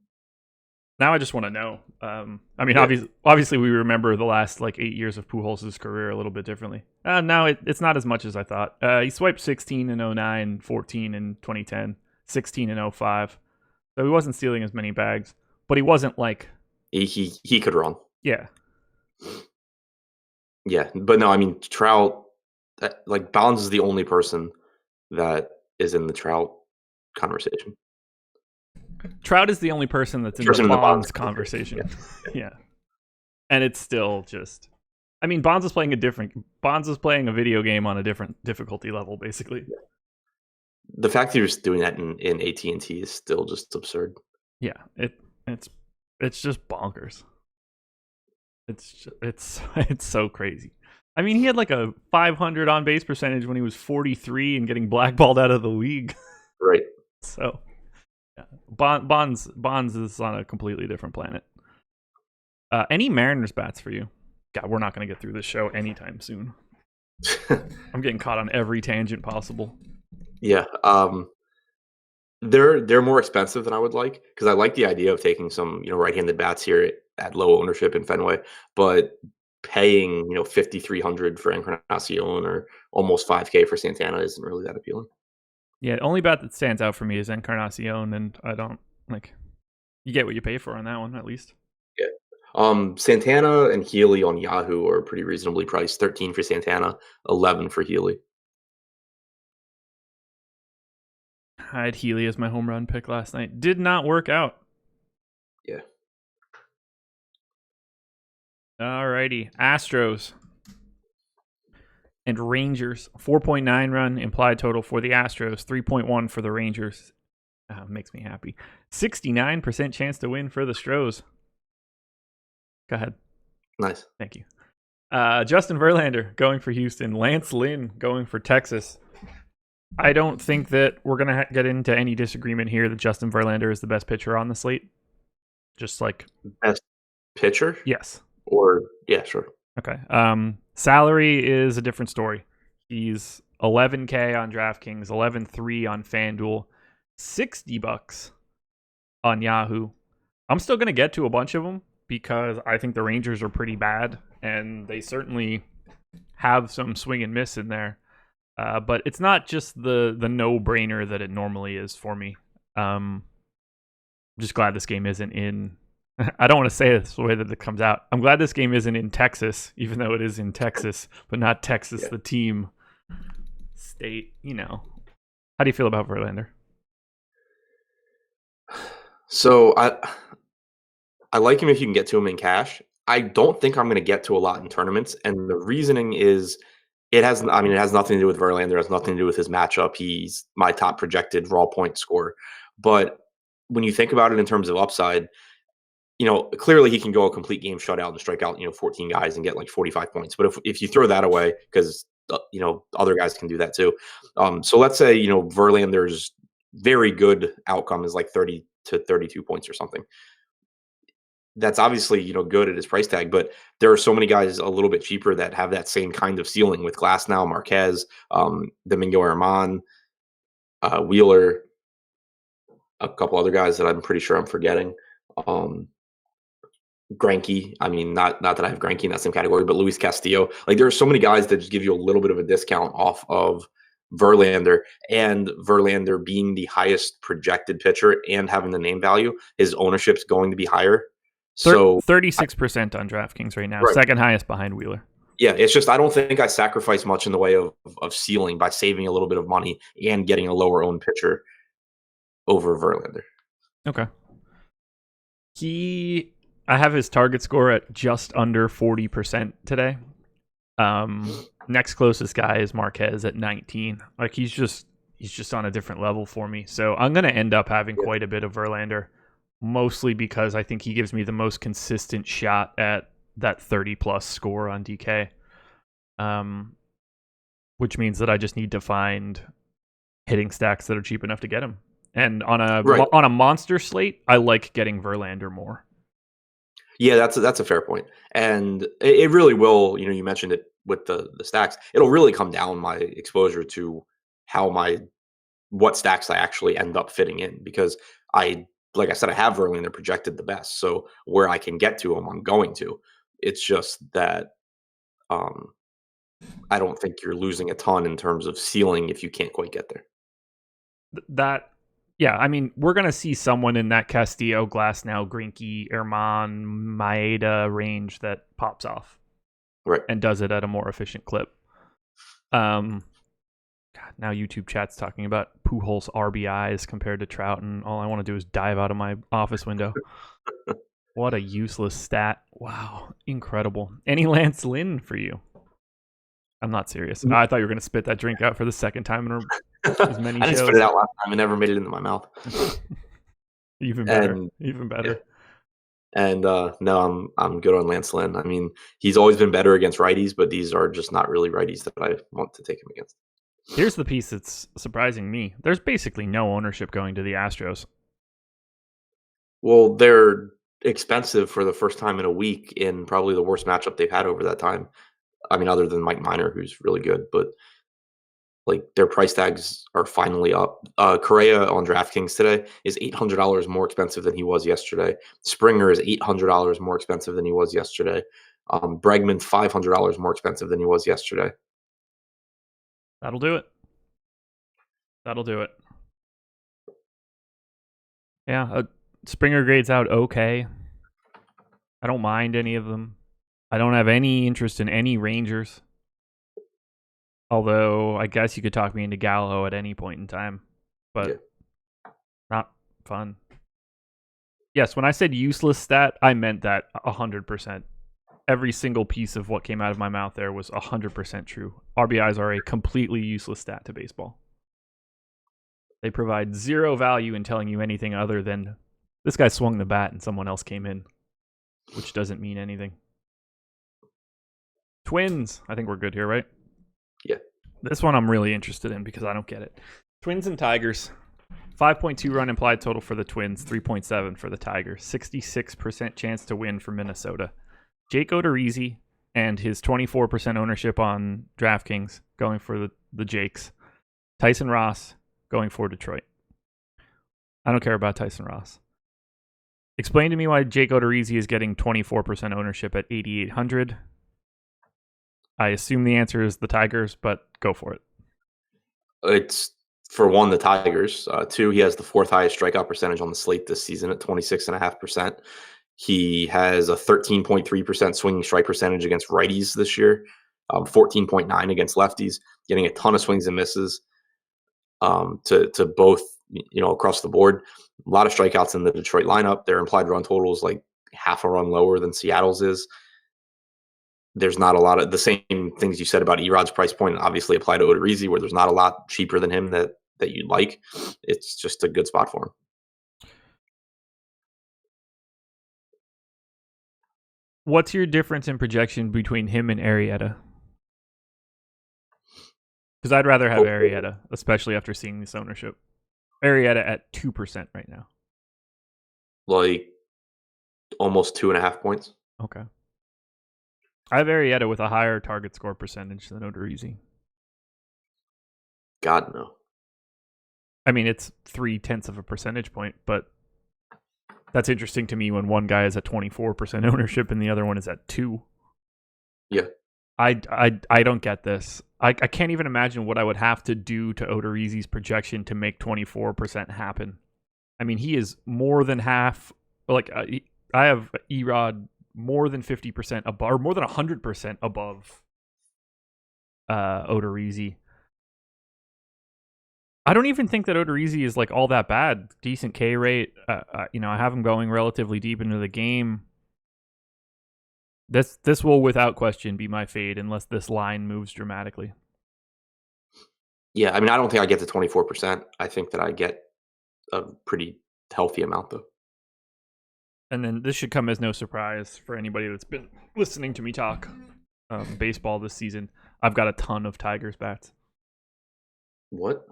Now I just want to know. I mean, obviously we remember the last like 8 years of Pujols' career a little bit differently. Now it's not as much as I thought. He swiped 16 in 09, 14 in 2010, 16 in 05. So he wasn't stealing as many bags, but he wasn't like he could run. Yeah. Yeah, but no, I mean Trout. Like Bonds is the only person that is in the Trout conversation. Trout is the only person that's in the Bonds conversation. Yeah. And it's still just. I mean, Bonds is playing a video game on a different difficulty level, basically. Yeah. The fact that you're just doing that in AT&T is still just absurd. Yeah, it's just bonkers. It's so crazy. I mean, he had like a 500 on base percentage when he was 43 and getting blackballed out of the league. Right. So, yeah. Bonds is on a completely different planet. Any Mariners bats for you? God, we're not going to get through this show anytime soon. I'm getting caught on every tangent possible. Yeah. They're more expensive than I would like because I like the idea of taking some right-handed bats here at low ownership in Fenway, but paying 5,300 for Encarnacion or almost 5K for Santana isn't really that appealing. Yeah, the only bat that stands out for me is Encarnacion, and I don't like. You get what you pay for on that one, at least. Yeah. Santana and Healy on Yahoo are pretty reasonably priced. 13 for Santana, 11 for Healy. I had Healy as my home run pick last night. Did not work out. Yeah. Alrighty. Astros and Rangers. 4.9 run implied total for the Astros. 3.1 for the Rangers. Makes me happy. 69% chance to win for the Stros. Go ahead. Nice. Thank you. Justin Verlander going for Houston. Lance Lynn going for Texas. I don't think that we're going to get into any disagreement here that Justin Verlander is the best pitcher on the slate. Just like... Best pitcher? Yes. Or, yeah, sure. Okay. Salary is a different story. He's $11K on DraftKings, $11.3 on FanDuel, $60 on Yahoo. I'm still going to get to a bunch of them because I think the Rangers are pretty bad, and they certainly have some swing and miss in there. But it's not just the no-brainer that it normally is for me. I'm just glad this game isn't in... I don't want to say this the way that it comes out. I'm glad this game isn't in Texas, even though it is in Texas, but not Texas, the team, state, How do you feel about Verlander? So I like him if you can get to him in cash. I don't think I'm going to get to a lot in tournaments, and the reasoning is it has nothing to do with Verlander. It has nothing to do with his matchup. He's my top projected raw point scorer. But when you think about it in terms of upside, clearly he can go a complete game shutout and strike out, 14 guys and get like 45 points. But if you throw that away, because, other guys can do that too. So let's say, Verlander's very good outcome is like 30 to 32 points or something. That's obviously, good at his price tag, but there are so many guys a little bit cheaper that have that same kind of ceiling with Glasnow, Marquez, Domingo Herman, Wheeler, a couple other guys that I'm pretty sure I'm forgetting. Greinke. I mean, not that I have Greinke in that same category, but Luis Castillo. Like there are so many guys that just give you a little bit of a discount off of Verlander, and Verlander being the highest projected pitcher and having the name value, his ownership's going to be higher. So 36% on DraftKings right now, right. second highest behind Wheeler. Yeah, it's just I don't think I sacrifice much in the way of ceiling by saving a little bit of money and getting a lower owned pitcher over Verlander. Okay. I have his target score at just under 40% today. Next closest guy is Marquez at 19. Like he's just on a different level for me. So I'm gonna end up having quite a bit of Verlander, mostly because I think he gives me the most consistent shot at that 30 plus score on DK. Which means that I just need to find hitting stacks that are cheap enough to get him. And on a monster slate, I like getting Verlander more. Yeah, that's a fair point. And it really will, you mentioned it with the stacks. It'll really come down my exposure to what stacks I actually end up fitting in, because like I said, I have Verlander projected the best. So where I can get to him, I'm going to. It's just that I don't think you're losing a ton in terms of ceiling if you can't quite get there. Yeah, I mean, we're going to see someone in that Castillo, Glasnow, Greinke, Erman, Maeda range that pops off. Right. And does it at a more efficient clip. God, now YouTube chat's talking about Pujols RBIs compared to Trout, and all I want to do is dive out of my office window. What a useless stat. Wow, incredible. Any Lance Lynn for you? I'm not serious. I thought you were going to spit that drink out for the second time in as many I didn't shows. spit it out last time. It never made it into my mouth. Even better. Even better. And no, I'm good on Lance Lynn. I mean, he's always been better against righties, but these are just not really righties that I want to take him against. Here's the piece that's surprising me. There's basically no ownership going to the Astros. Well, they're expensive for the first time in a week in probably the worst matchup they've had over that time. I mean, other than Mike Minor, who's really good, but like their price tags are finally up. Correa on DraftKings today is $800 more expensive than he was yesterday. Springer is $800 more expensive than he was yesterday. Bregman $500 more expensive than he was yesterday. That'll do it. That'll do it. Yeah, Springer grades out okay. I don't mind any of them. I don't have any interest in any Rangers. Although, I guess you could talk me into Gallo at any point in time. But not fun. Yes, when I said useless stat, I meant that 100%. Every single piece of what came out of my mouth there was 100% true. RBIs are a completely useless stat to baseball. They provide zero value in telling you anything other than this guy swung the bat and someone else came in, which doesn't mean anything. Twins. I think we're good here, right? Yeah. This one I'm really interested in because I don't get it. Twins and Tigers. 5.2 run implied total for the Twins, 3.7 for the Tigers. 66% chance to win for Minnesota. Jake Odorizzi and his 24% ownership on DraftKings going for the Jakes. Tyson Ross going for Detroit. I don't care about Tyson Ross. Explain to me why Jake Odorizzi is getting 24% ownership at 8,800. I assume the answer is the Tigers, but go for it. It's, for one, the Tigers. Two, he has the fourth highest strikeout percentage on the slate this season at 26.5%. He has a 13.3% swinging strike percentage against righties this year, 14.9 against lefties, getting a ton of swings and misses to both, across the board. A lot of strikeouts in the Detroit lineup. Their implied run total is like half a run lower than Seattle's is. There's not a lot of the same things you said about Erod's price point obviously apply to Odorizzi, where there's not a lot cheaper than him that you'd like. It's just a good spot for him. What's your difference in projection between him and Arrieta? Because I'd rather have Arrieta, especially after seeing this ownership. Arrieta at 2% right now. Like almost 2.5 points. Okay. I have Arrieta with a higher target score percentage than Odorizzi. God, no. I mean, it's 0.3 of a percentage point, but That's interesting to me when one guy is at 24% ownership and the other one is at 2. Yeah. I don't get this. I can't even imagine what I would have to do to Odorizzi's projection to make 24% happen. I mean, he is more than half. Like I have Erod more than 50% above, or more than 100% above Odorizzi. I don't even think that Odorizzi is like all that bad. Decent K rate. I have him going relatively deep into the game. This will without question be my fade unless this line moves dramatically. Yeah, I mean, I don't think I get to 24%. I think that I get a pretty healthy amount, though. And then this should come as no surprise for anybody that's been listening to me talk baseball this season. I've got a ton of Tigers bats. What?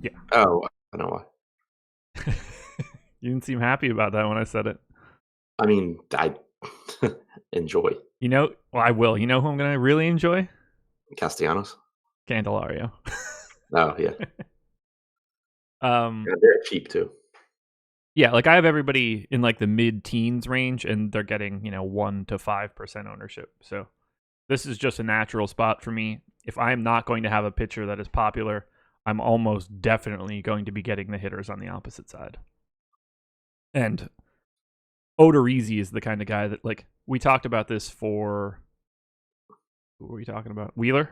Yeah. Oh, I know why. You didn't seem happy about that when I said it. I mean, I enjoy. I will. You know who I'm going to really enjoy? Castellanos. Candelario. Oh, yeah. Yeah, they're cheap, too. Yeah, like I have everybody in like the mid-teens range, and they're getting 1 to 5% ownership. So this is just a natural spot for me. If I'm not going to have a pitcher that is popular, I'm almost definitely going to be getting the hitters on the opposite side. And Odorizzi is the kind of guy that, like, we talked about this for. Who were we talking about? Wheeler.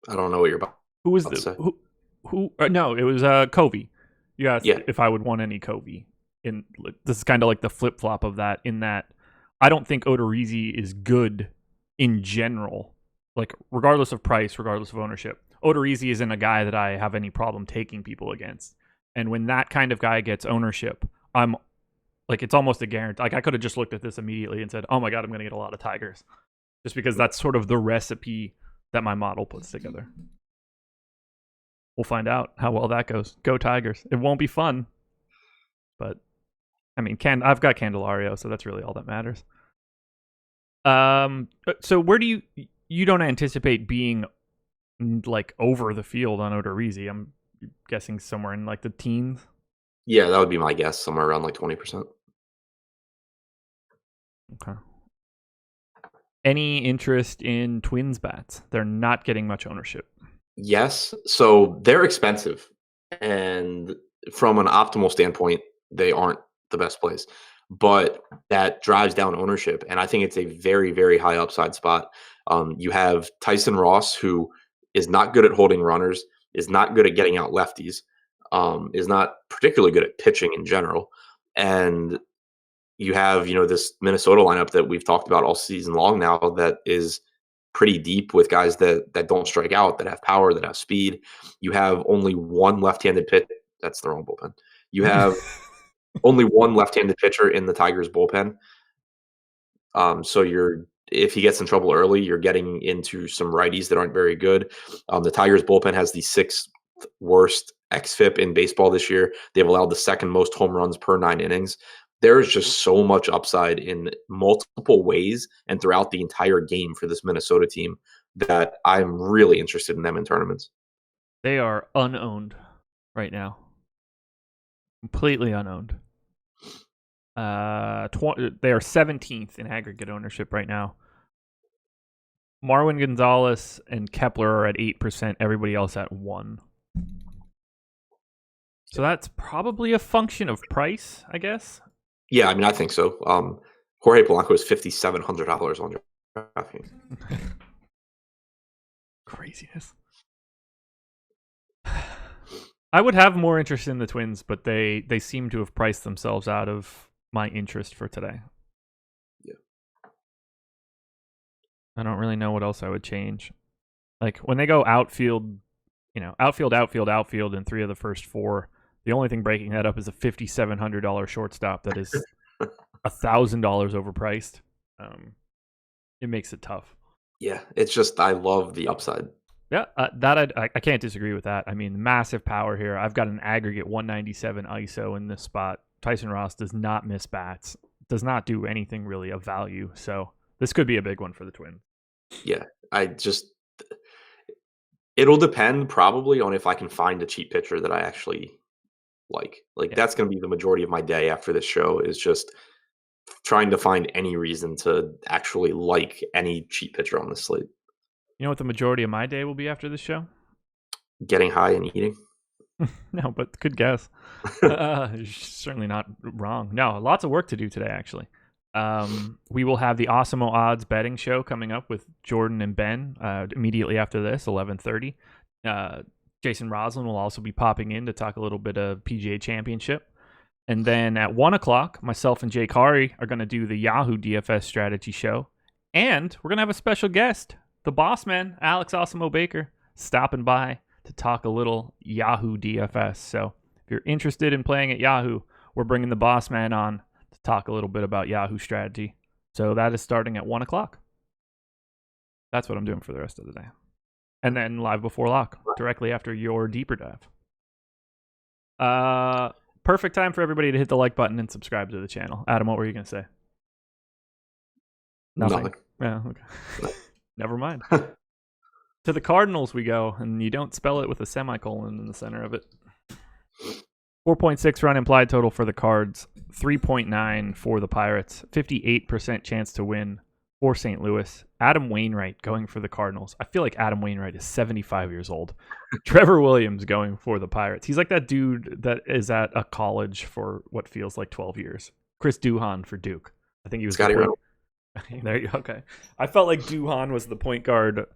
I don't know what you're about. Who was the who? No, it was Covey. You asked if I would want any Covey. This is kind of like the flip flop of that. In that, I don't think Odorizzi is good in general. Like regardless of price, regardless of ownership, Odorizzi isn't a guy that I have any problem taking people against. And when that kind of guy gets ownership, I'm like, it's almost a guarantee. Like I could have just looked at this immediately and said, "Oh my god, I'm going to get a lot of Tigers," just because that's sort of the recipe that my model puts together. We'll find out how well that goes. Go Tigers. It won't be fun, but I mean, I've got Candelario, so that's really all that matters. So where do you don't anticipate being like over the field on Odorizzi? I'm guessing somewhere in like the teens. Yeah, that would be my guess, somewhere around like 20%. Okay. Any interest in Twins bats? They're not getting much ownership. Yes, so they're expensive, and from an optimal standpoint, they aren't the best plays, but that drives down ownership, and I think it's a very, very high upside spot. You have Tyson Ross, who is not good at holding runners, is not good at getting out lefties, is not particularly good at pitching in general, and you have this Minnesota lineup that we've talked about all season long now that is pretty deep with guys that don't strike out, that have power, that have speed. You have only one left-handed pitch. That's the wrong bullpen. You have only one left-handed pitcher in the Tigers bullpen. So if he gets in trouble early, you're getting into some righties that aren't very good. The Tigers bullpen has the 6th worst xFIP in baseball this year. They've allowed the 2nd most home runs per 9 innings. There is just so much upside in multiple ways and throughout the entire game for this Minnesota team that I'm really interested in them in tournaments. They are unowned right now. Completely unowned. They are 17th in aggregate ownership right now. Marwin Gonzalez and Kepler are at 8%. Everybody else at 1%. So that's probably a function of price, I guess. Yeah, I mean, I think so. Jorge Polanco is $5,700 on DraftKings. Craziness. I would have more interest in the Twins, but they seem to have priced themselves out of my interest for today. Yeah. I don't really know what else I would change. Like when they go outfield, outfield, and 3 of the first 4. The only thing breaking that up is a $5,700 shortstop that is $1,000 overpriced. It makes it tough. Yeah, it's just I love the upside. Yeah, I can't disagree with that. I mean, massive power here. I've got an aggregate 197 ISO in this spot. Tyson Ross does not miss bats, does not do anything really of value. So this could be a big one for the Twins. Yeah, it'll depend probably on if I can find a cheap pitcher that I actually like. Yeah. That's going to be the majority of my day after this show, is just trying to find any reason to actually like any cheap pitcher on this slate. You know what the majority of my day will be after this show? Getting high and eating. No, but good guess. You're certainly not wrong. No, lots of work to do today, actually. We will have the Awesemo Odds betting show coming up with Jordan and Ben immediately after this, 11:30. Jason Roslin will also be popping in to talk a little bit of PGA Championship. And then at 1 o'clock, myself and Jake Hari are going to do the Yahoo DFS strategy show. And we're going to have a special guest, the boss man, Alex Awesemo Baker, stopping by to talk a little Yahoo DFS. So if you're interested in playing at Yahoo, we're bringing the boss man on to talk a little bit about Yahoo strategy. So that is starting at 1 o'clock. That's what I'm doing for the rest of the day. And then live before lock, directly after your deeper dive. Perfect time for everybody to hit the like button and subscribe to the channel. Adam, what were you going to say? Nothing. Yeah, okay. Never mind. To the Cardinals we go, and you don't spell it with a semicolon in the center of it. 4.6 run implied total for the Cards, 3.9 for the Pirates, 58% chance to win for St. Louis. Adam Wainwright going for the Cardinals. I feel like Adam Wainwright is 75 years old. Trevor Williams going for the Pirates. He's like that dude that is at a college for what feels like 12 years. Chris Duhon for Duke. I think he was Scotty Reynolds. There you go. Okay. I felt like Duhon was the point guard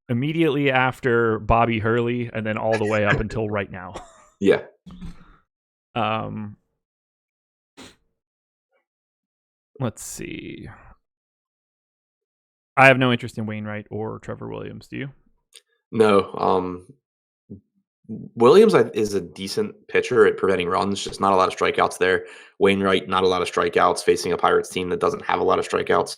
immediately after Bobby Hurley and then all the way up until right now. Yeah. Let's see. I have no interest in Wainwright or Trevor Williams. Do you? No. Williams is a decent pitcher at preventing runs, just not a lot of strikeouts there. Wainwright, not a lot of strikeouts, facing a Pirates team that doesn't have a lot of strikeouts.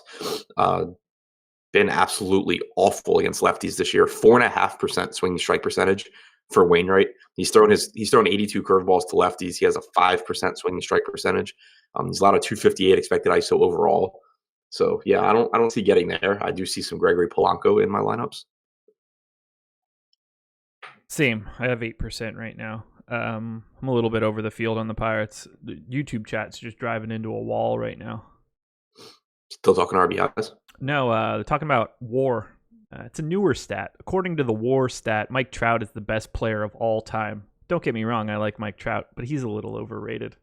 Been absolutely awful against lefties this year. 4.5% swinging strike percentage for Wainwright. He's thrown 82 curveballs to lefties. He has a 5% swinging strike percentage. He's allowed a 258 expected ISO overall. So yeah, I don't see getting there. I do see some Gregory Polanco in my lineups. Same. I have 8% right now. I'm a little bit over the field on the Pirates. The YouTube chat's just driving into a wall right now. Still talking RBIs? No, they're talking about WAR. It's a newer stat. According to the WAR stat, Mike Trout is the best player of all time. Don't get me wrong, I like Mike Trout, but he's a little overrated.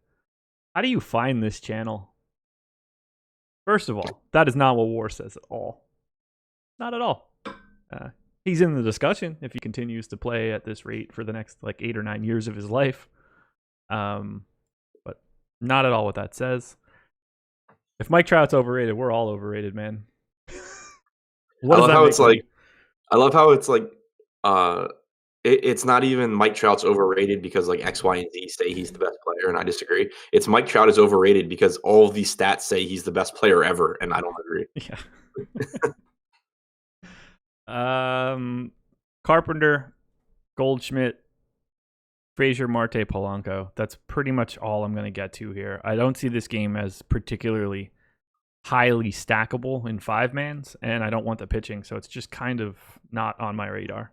How do you find this channel? First of all, that is not what WAR says at all. Not at all. He's in the discussion if he continues to play at this rate for the next 8 or 9 years of his life. But not at all what that says. If Mike Trout's overrated, we're all overrated, man. I love how it's like it's not even Mike Trout's overrated because X, Y, and Z say he's the best player, and I disagree. It's Mike Trout is overrated because all of these stats say he's the best player ever, and I don't agree. Yeah. Carpenter, Goldschmidt, Frazier, Marte, Polanco. That's pretty much all I'm going to get to here. I don't see this game as particularly highly stackable in 5-mans, and I don't want the pitching, so it's just kind of not on my radar.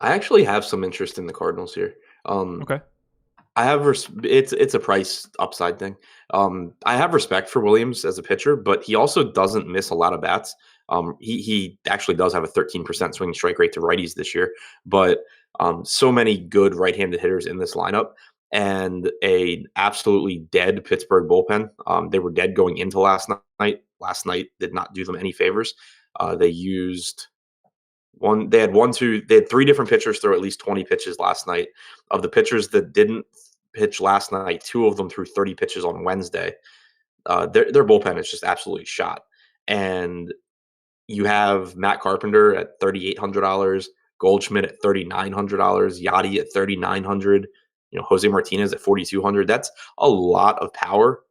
I actually have some interest in the Cardinals here. Okay. I have it's a price upside thing. I have respect for Williams as a pitcher, but he also doesn't miss a lot of bats. He actually does have a 13% swinging strike rate to righties this year, but so many good right-handed hitters in this lineup and a absolutely dead Pittsburgh bullpen. They were dead going into last night. Last night did not do them any favors. They used they had 3 different pitchers throw at least 20 pitches last night. Of the pitchers that didn't pitch last night, 2 of them threw 30 pitches on Wednesday. Their bullpen is just absolutely shot. And you have Matt Carpenter at $3,800, Goldschmidt at $3,900, Yachty at $3,900, Jose Martinez at $4,200. That's a lot of power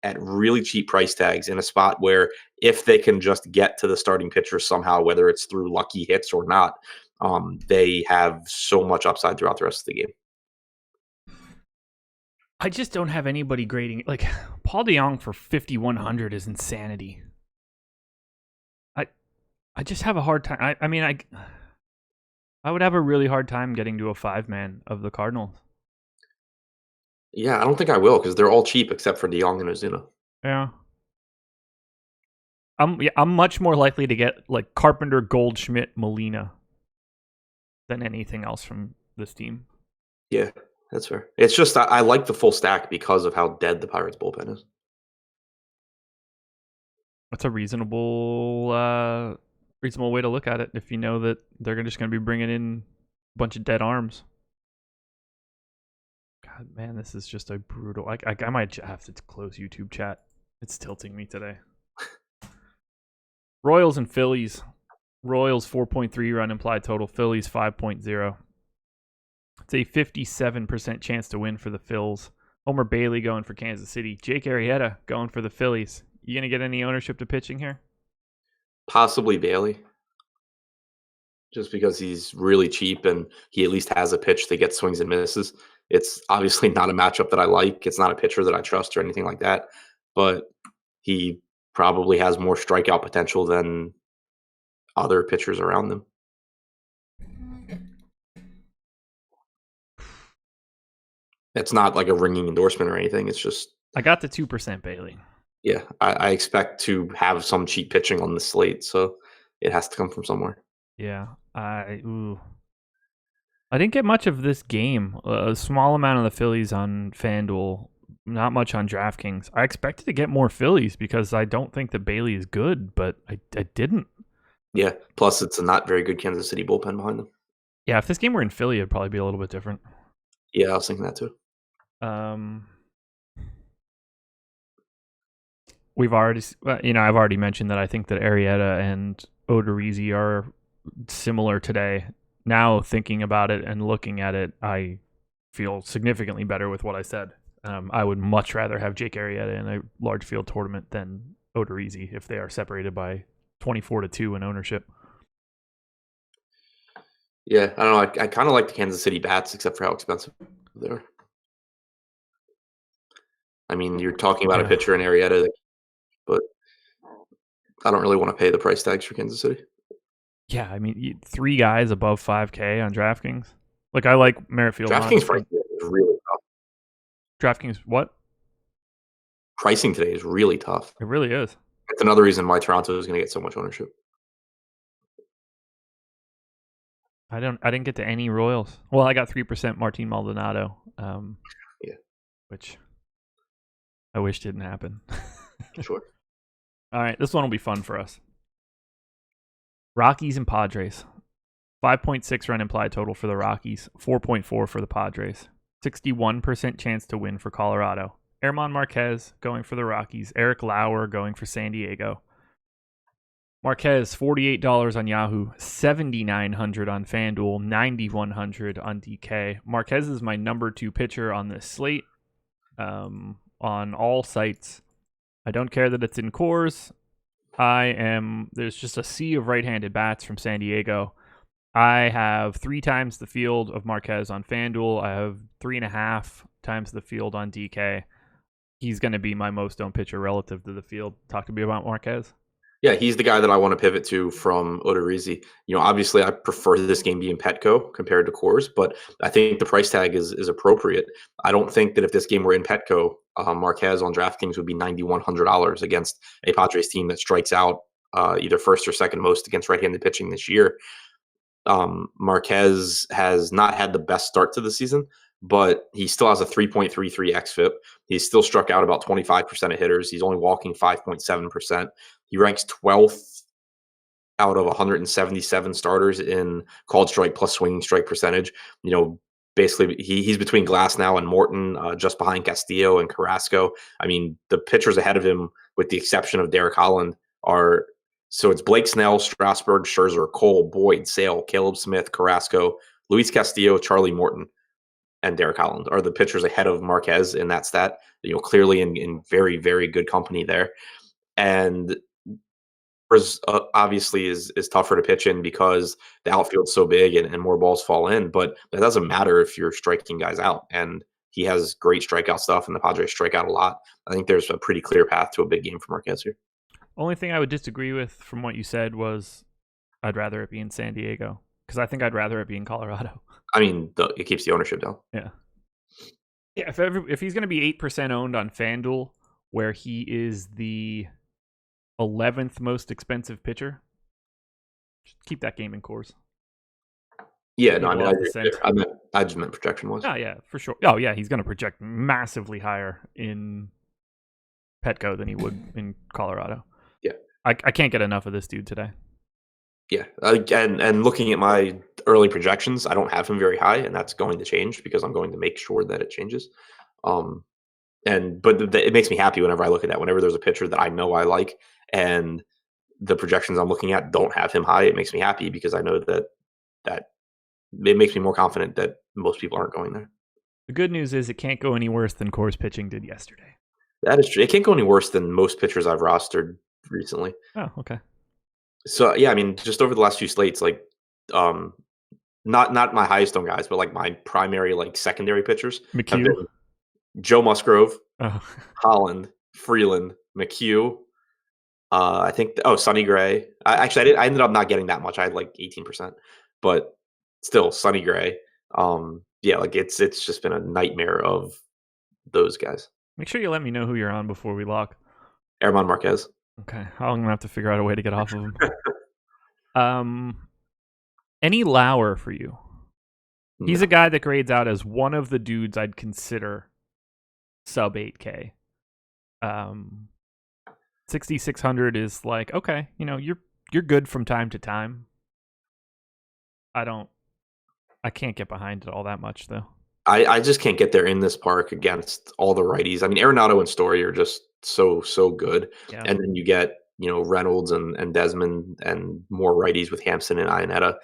at really cheap price tags in a spot where if they can just get to the starting pitcher somehow, whether it's through lucky hits or not, they have so much upside throughout the rest of the game. I just don't have anybody grading. Paul DeJong for 5,100 is insanity. I just have a hard time. I would have a really hard time getting to a 5-man of the Cardinals. Yeah, I don't think I will because they're all cheap except for DeYoung and Ozuna. Yeah. I'm much more likely to get like Carpenter, Goldschmidt, Molina than anything else from this team. Yeah, that's fair. It's just I like the full stack because of how dead the Pirates bullpen is. That's a reasonable way to look at it if you know that they're just going to be bringing in a bunch of dead arms. God, man, this is just a brutal. I might have to close YouTube chat. It's tilting me today. Royals and Phillies. Royals 4.3 run implied total. Phillies 5.0. It's a 57% chance to win for the Phils. Homer Bailey going for Kansas City. Jake Arrieta going for the Phillies. You going to get any ownership to pitching here? Possibly Bailey, just because he's really cheap and he at least has a pitch that gets swings and misses. It's obviously not a matchup that I like. It's not a pitcher that I trust or anything like that, but he probably has more strikeout potential than other pitchers around them. It's not like a ringing endorsement or anything. It's just I got the 2% Bailey. yeah, I expect to have some cheap pitching on the slate, so it has to come from somewhere. Yeah, I didn't get much of this game. A small amount of the Phillies on FanDuel, not much on DraftKings. I expected to get more Phillies because I don't think that Bailey is good, but I didn't. Yeah, plus it's a not very good Kansas City bullpen behind them. Yeah, if this game were in Philly, it'd probably be a little bit different. Yeah, I was thinking that too. We've already, I've already mentioned that I think that Arrieta and Odorizzi are similar today. Now thinking about it and looking at it, I feel significantly better with what I said. I would much rather have Jake Arrieta in a large field tournament than Odorizzi if they are separated by 24-2 in ownership. Yeah, I don't know. I kind of like the Kansas City bats, except for how expensive they are. I mean, you're talking about a pitcher in Arrieta, but I don't really want to pay the price tags for Kansas City. Yeah, I mean, 3 guys above 5K on DraftKings. Like, I like Merrifield. DraftKings pricing is really tough. DraftKings what? Pricing today is really tough. It really is. It's another reason why Toronto is going to get so much ownership. I didn't get to any Royals. Well, I got 3% Martin Maldonado. Yeah. Which I wish didn't happen. Sure. All right, this one will be fun for us. Rockies and Padres. 5.6 run implied total for the Rockies, 4.4 for the Padres. 61% chance to win for Colorado. Herman Marquez going for the Rockies. Eric Lauer going for San Diego. Marquez, $48 on Yahoo, $7,900 on FanDuel, $9,100 on DK. Marquez is my number 2 pitcher on this slate on all sites. I don't care that it's in Coors. There's just a sea of right-handed bats from San Diego. I have 3 times the field of Marquez on FanDuel. I have 3.5 times the field on DK. He's going to be my most owned pitcher relative to the field. Talk to me about Marquez. Yeah, he's the guy that I want to pivot to from Odorizzi. Obviously, I prefer this game being Petco compared to Coors, but I think the price tag is appropriate. I don't think that if this game were in Petco, Marquez on DraftKings would be $9,100 against a Padres team that strikes out either first or second most against right-handed pitching this year. Marquez has not had the best start to the season, but he still has a 3.33 xFIP. He's still struck out about 25% of hitters. He's only walking 5.7%. He ranks 12th out of 177 starters in called strike plus swinging strike percentage. Basically he's between Glasnow and Morton, just behind Castillo and Carrasco. I mean, the pitchers ahead of him, with the exception of Derek Holland, so it's Blake Snell, Strasburg, Scherzer, Cole, Boyd, Sale, Caleb Smith, Carrasco, Luis Castillo, Charlie Morton, and Derek Holland are the pitchers ahead of Marquez in that stat. Clearly in very, very good company there. And obviously is tougher to pitch in because the outfield's so big and more balls fall in, but that doesn't matter if you're striking guys out. And he has great strikeout stuff, and the Padres strike out a lot. I think there's a pretty clear path to a big game for Marquez here. Only thing I would disagree with from what you said was I'd rather it be in San Diego, because I think I'd rather it be in Colorado. I mean, it keeps the ownership down. Yeah. Yeah, if he's going to be 8% owned on FanDuel, where he is the 11th most expensive pitcher, just keep that game in course. Yeah, no, I mean, I Lost the agree scent. there. I just meant projection was. Oh yeah, for sure. Oh yeah, he's going to project massively higher in Petco than he would in Colorado. Yeah, I can't get enough of this dude today. yeah. And looking at my early projections, I don't have him very high, and that's going to change because I'm going to make sure that it changes. But it makes me happy whenever I look at that. Whenever there's a pitcher that I know I like, and the projections I'm looking at don't have him high, it makes me happy because I know that it makes me more confident that most people aren't going there. The good news is it can't go any worse than Coors pitching did yesterday. That is true. It can't go any worse than most pitchers I've rostered recently. Oh, okay. So yeah, I mean, just over the last few slates, like, um, not my highest owned guys, but like my primary like secondary pitchers have McHugh. been Joe Musgrove, Oh. Holland, Freeland, McHugh. I think Sonny Gray. I ended up not getting that much. I had like 18%, but still Sonny Gray. Yeah, like it's just been a nightmare of those guys. Make sure you let me know who you're on before we lock. Herman Marquez. Okay, I'm gonna have to figure out a way to get off of him. Any Lauer for you? He's a guy that grades out as one of the dudes I'd consider sub 8K. 6,600 is like, okay, you're good from time to time. I can't get behind it all that much though. I just can't get there in this park against all the righties. I mean, Arenado and Story are just so good. Yeah. And then you get, Reynolds and Desmond and more righties with Hampson and Iannetta.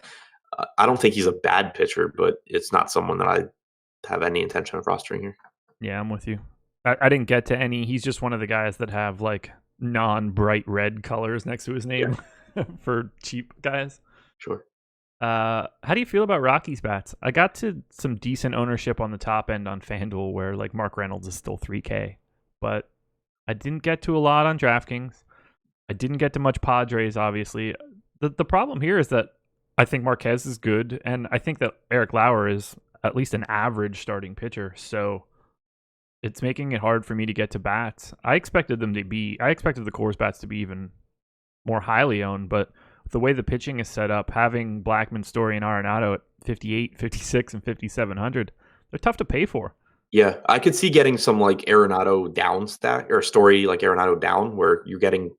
I don't think he's a bad pitcher, but it's not someone that I have any intention of rostering here. Yeah, I'm with you. I didn't get to any. He's just one of the guys that have like non-bright red colors next to his name for cheap guys. Sure. How do you feel about Rocky's bats? I got to some decent ownership on the top end on FanDuel where like Mark Reynolds is still 3K, but I didn't get to a lot on DraftKings. I didn't get to much Padres, obviously. The problem here is that I think Marquez is good, and I think that Eric Lauer is at least an average starting pitcher, so it's making it hard for me to get to bats. I expected the Coors bats to be even more highly owned, but the way the pitching is set up, having Blackman, Story, and Arenado at 58, 56, and 5,700, they're tough to pay for. Yeah, I could see getting some like Arenado down stack or Story like Arenado down where you're getting,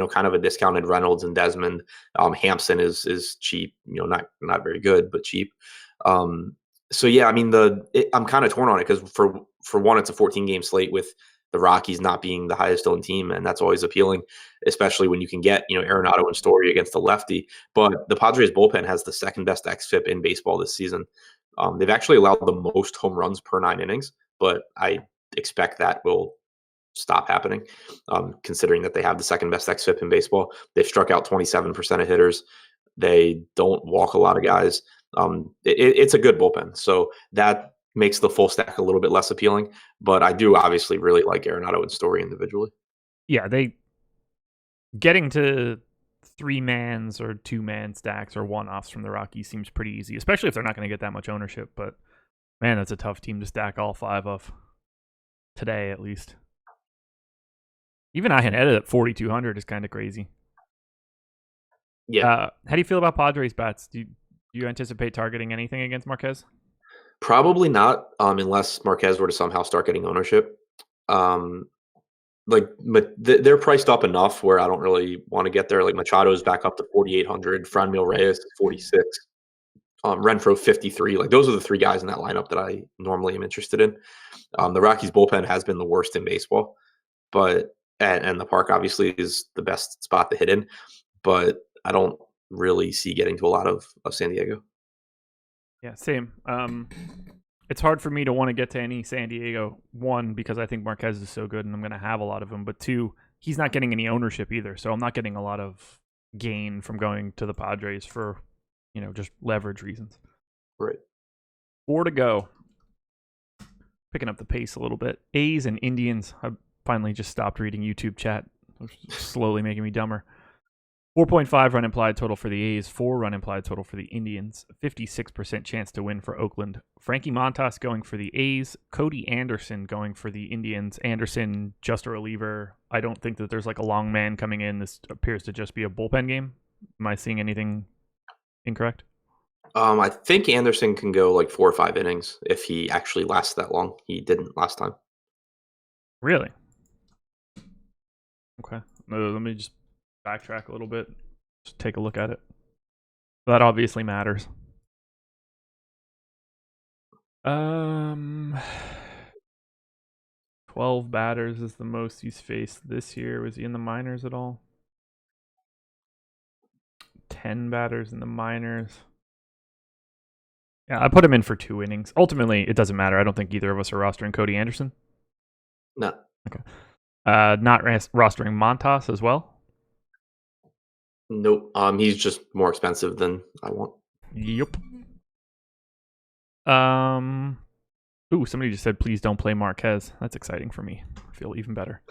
kind of a discounted Reynolds and Desmond. Hampson is cheap, not very good, but cheap. So yeah, I mean I'm kind of torn on it because for one, it's a 14 game slate with the Rockies not being the highest owned team, and that's always appealing, especially when you can get Arenado and Story against the lefty. But the Padres bullpen has the second best xFIP in baseball this season. They've actually allowed the most home runs per 9 innings, but I expect that will stop happening, considering that they have the second best xFIP in baseball. They've struck out 27% of hitters. They don't walk a lot of guys. It's a good bullpen, so that makes the full stack a little bit less appealing. But I do obviously really like Arenado and Story individually. Yeah, they getting to 3-mans or 2-man stacks or one-offs from the Rockies seems pretty easy, especially if they're not going to get that much ownership. But man, that's a tough team to stack all 5 of today, at least. Even Iannetta at 4,200 is kind of crazy. Yeah. How do you feel about Padres bats? Do you anticipate targeting anything against Marquez? Probably not, unless Marquez were to somehow start getting ownership. They're priced up enough where I don't really want to get there. Like Machado's back up to 4,800, Franmil Reyes 46, Renfroe 53. Like those are the 3 guys in that lineup that I normally am interested in. The Rockies bullpen has been the worst in baseball, but and the park obviously is the best spot to hit in, but I don't really see getting to a lot of San Diego. Yeah, same. It's hard for me to want to get to any San Diego. 1, because I think Marquez is so good and I'm going to have a lot of him. But 2, he's not getting any ownership either. So I'm not getting a lot of gain from going to the Padres for, just leverage reasons. Right. 4 to go. Picking up the pace a little bit. A's and Indians. I finally just stopped reading YouTube chat. It's slowly making me dumber. 4.5 run implied total for the A's, 4 run implied total for the Indians, 56% chance to win for Oakland. Frankie Montas going for the A's, Cody Anderson going for the Indians. Anderson, just a reliever. I don't think that there's like a long man coming in. This appears to just be a bullpen game. Am I seeing anything incorrect? I think Anderson can go like 4 or 5 innings if he actually lasts that long. He didn't last time. Really? Okay. Let me just backtrack a little bit. Just take a look at it. That obviously matters. 12 batters is the most he's faced this year. Was he in the minors at all? 10 batters in the minors. Yeah, I put him in for 2 innings. Ultimately, it doesn't matter. I don't think either of us are rostering Cody Anderson. No. Okay. Not rostering Montas as well. Nope. He's just more expensive than I want. Yep. Ooh, somebody just said please don't play Marquez. That's exciting for me. I feel even better.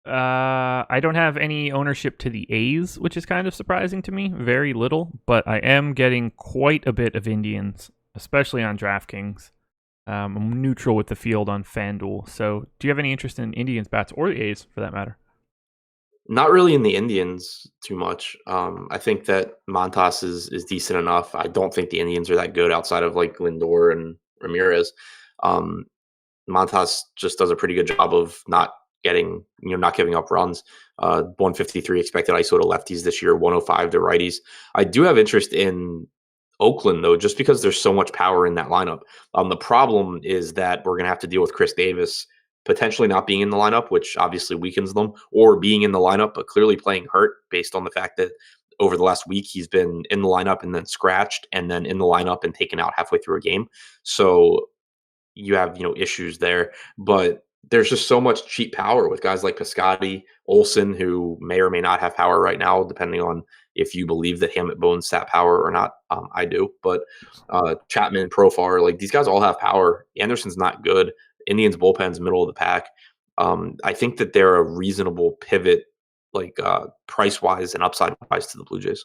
I don't have any ownership to the A's, which is kind of surprising to me. Very little, but I am getting quite a bit of Indians, especially on DraftKings. I'm neutral with the field on FanDuel. So, do you have any interest in Indians bats or the A's for that matter? Not really in the Indians too much. I think that Montas is decent enough. I don't think the Indians are that good outside of like Lindor and Ramirez. Um, Montas just does a pretty good job of not giving up runs. 153 expected ISO to lefties this year, 105 to righties. I do have interest in Oakland though, just because there's so much power in that lineup. The problem is that we're gonna have to deal with Chris Davis potentially not being in the lineup, which obviously weakens them, or being in the lineup but clearly playing hurt based on the fact that over the last week he's been in the lineup and then scratched and then in the lineup and taken out halfway through a game. So you have issues there, but there's just so much cheap power with guys like Piscotty, Olsen, who may or may not have power right now, depending on if you believe that Hammett Bones stat power or not. I do, but Chapman, Profar, like these guys all have power. Anderson's not good. Indians bullpen's middle of the pack. I think that they're a reasonable pivot, like price wise and upside wise to the Blue Jays.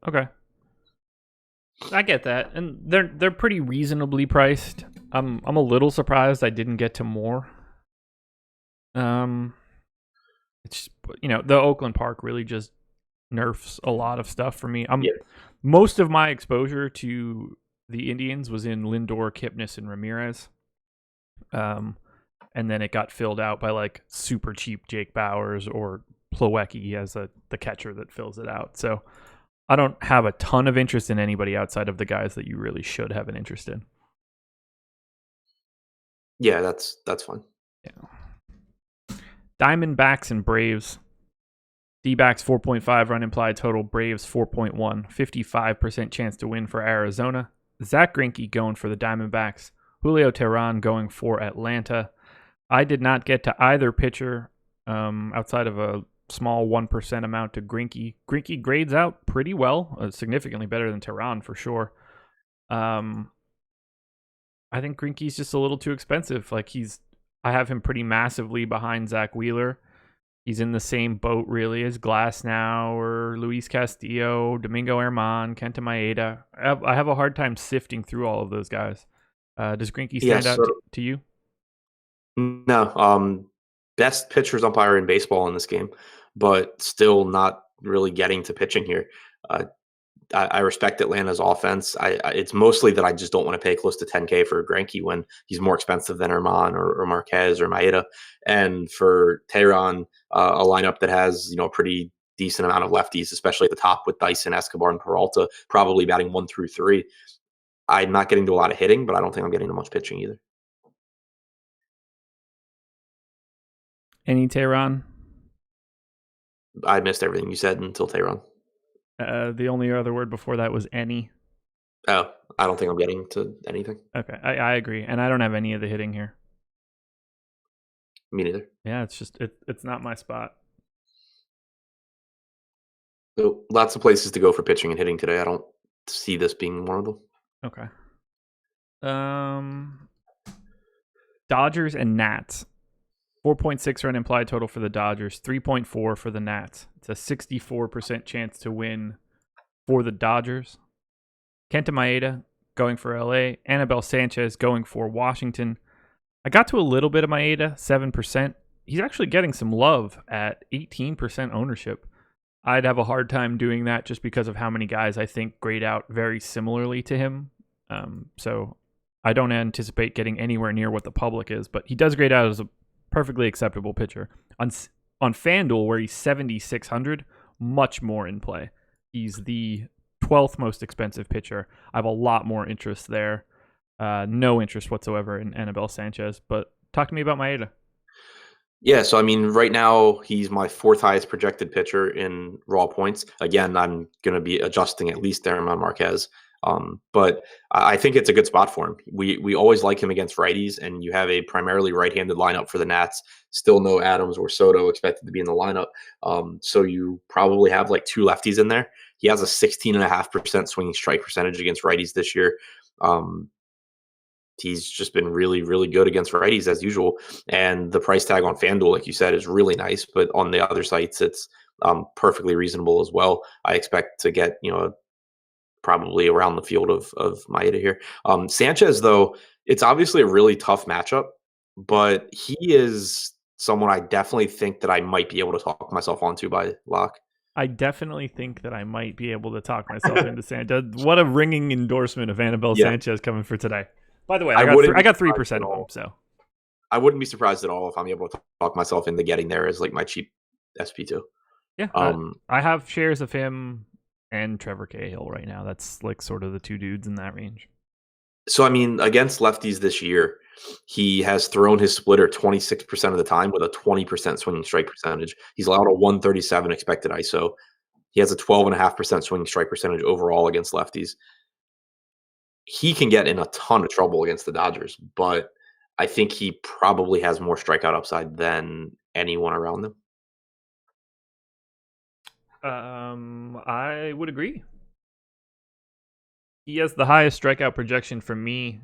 Okay. I get that, and they're pretty reasonably priced. I'm a little surprised I didn't get to more. It's the Oakland Park really just nerfs a lot of stuff for me. Most of my exposure to the Indians was in Lindor, Kipnis, and Ramirez. And then it got filled out by like super cheap Jake Bauers or Plawecki as the catcher that fills it out. So I don't have a ton of interest in anybody outside of the guys that you really should have an interest in. Yeah, that's fine. Yeah. Diamondbacks and Braves. D-backs 4.5 run implied total. Braves 4.1. 55% chance to win for Arizona. Zach Greinke going for the Diamondbacks. Julio Teheran going for Atlanta. I did not get to either pitcher outside of a small 1% amount to Greinke. Greinke grades out pretty well, significantly better than Teheran for sure. I think Greinke's just a little too expensive. I have him pretty massively behind Zach Wheeler. He's in the same boat really as Glasnow or Luis Castillo, Domingo Herman, Kenta Maeda. I have a hard time sifting through all of those guys. Does Greinke stand out to you? No. Best pitchers umpire in baseball in this game, but still not really getting to pitching here. I respect Atlanta's offense. It's mostly that I just don't want to pay close to $10K for Greinke when he's more expensive than Herman or Marquez or Maeda. And for Teheran, a lineup that has a pretty decent amount of lefties, especially at the top with Dyson, Escobar, and Peralta, probably batting 1 through 3. I'm not getting to a lot of hitting, but I don't think I'm getting to much pitching either. Any Teheran? I missed everything you said until Teheran. The only other word before that was any. Oh, I don't think I'm getting to anything. Okay, I agree, and I don't have any of the hitting here. Me neither. Yeah, it's just it's not my spot. So, lots of places to go for pitching and hitting today. I don't see this being one of them. Okay. Dodgers and Nats. 4.6 run implied total for the Dodgers, 3.4 for the Nats. It's a 64% chance to win for the Dodgers. Kenta Maeda going for LA. Anibal Sanchez going for Washington. I got to a little bit of Maeda, 7%. He's actually getting some love at 18% ownership. I'd have a hard time doing that just because of how many guys I think grade out very similarly to him. So I don't anticipate getting anywhere near what the public is, but he does grade out as a perfectly acceptable pitcher. On FanDuel, where he's 7,600, much more in play. He's the 12th most expensive pitcher. I have a lot more interest there. No interest whatsoever in Anibal Sanchez, but talk to me about Maeda. Yeah, so I mean, right now he's my 4th highest projected pitcher in raw points. Again, I'm going to be adjusting at least Aaron Marquez, but I think it's a good spot for him. We always like him against righties, and you have a primarily right-handed lineup for the Nats. Still no Adams or Soto expected to be in the lineup, so you probably have like 2 lefties in there. He has a 16.5% swinging strike percentage against righties this year. He's just been really, really good against righties as usual. And the price tag on FanDuel, like you said, is really nice. But on the other sites, it's perfectly reasonable as well. I expect to get, probably around the field of Maeda here. Sanchez, though, it's obviously a really tough matchup, but he is someone I definitely think that I might be able to talk myself onto by lock. I definitely think that I might be able to talk myself into Sanchez. What a ringing endorsement of Anibal Sanchez coming for today. By the way, I got 3% of them, so I wouldn't be surprised at all if I'm able to talk myself into getting there as like my cheap SP2. Yeah, I have shares of him and Trevor Cahill right now. That's like sort of the 2 dudes in that range. So I mean, against lefties this year, he has thrown his splitter 26% of the time with a 20% swinging strike percentage. He's allowed a 137 expected ISO. He has a 12.5% swinging strike percentage overall against lefties. He can get in a ton of trouble against the Dodgers, but I think he probably has more strikeout upside than anyone around them. I would agree. He has the highest strikeout projection for me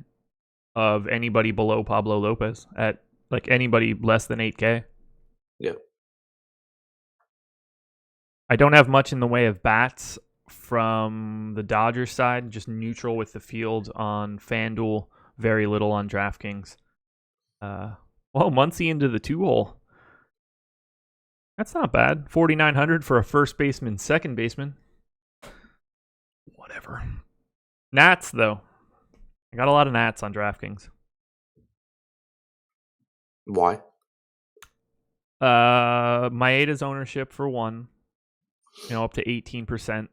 of anybody below Pablo Lopez at like anybody less than 8K. Yeah. I don't have much in the way of bats from the Dodgers side, just neutral with the field on FanDuel, very little on DraftKings. Muncy into the 2-hole. That's not bad. 4,900 for a first baseman, second baseman. Whatever. Nats, though. I got a lot of Nats on DraftKings. Why? Maeda's ownership for one, up to 18%.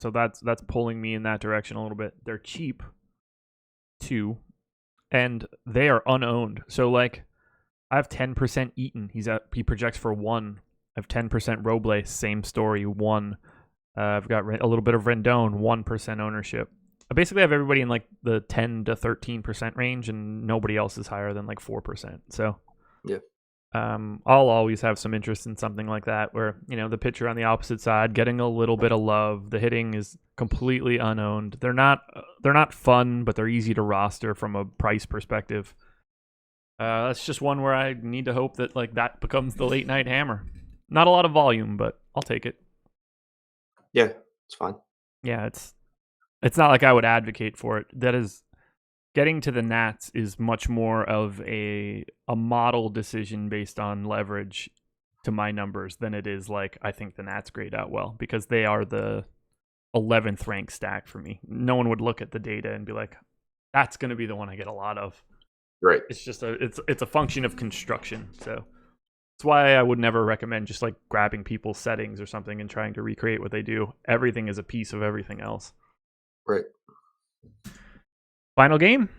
So that's pulling me in that direction a little bit. They're cheap, 2, and they are unowned. So like, I have 10% Eaton. He projects for 1. I have 10% Robles. Same story, 1. I've got a little bit of Rendon, 1% ownership. I basically have everybody in like the 10 to 13% range, and nobody else is higher than like 4%. So yeah. I'll always have some interest in something like that where, the pitcher on the opposite side getting a little bit of love. The hitting is completely unowned. They're not fun, but they're easy to roster from a price perspective. That's just one where I need to hope that like that becomes the late night hammer. Not a lot of volume, but I'll take it. Yeah, it's fine. Yeah, it's not like I would advocate for it. That is, getting to the Nats is much more of a model decision based on leverage to my numbers than it is like I think the Nats grade out well, because they are the 11th ranked stack for me. No one would look at the data and be like, that's going to be the one I get a lot of. Right. It's just it's a function of construction. So that's why I would never recommend just like grabbing people's settings or something and trying to recreate what they do. Everything is a piece of everything else. Right. Final game,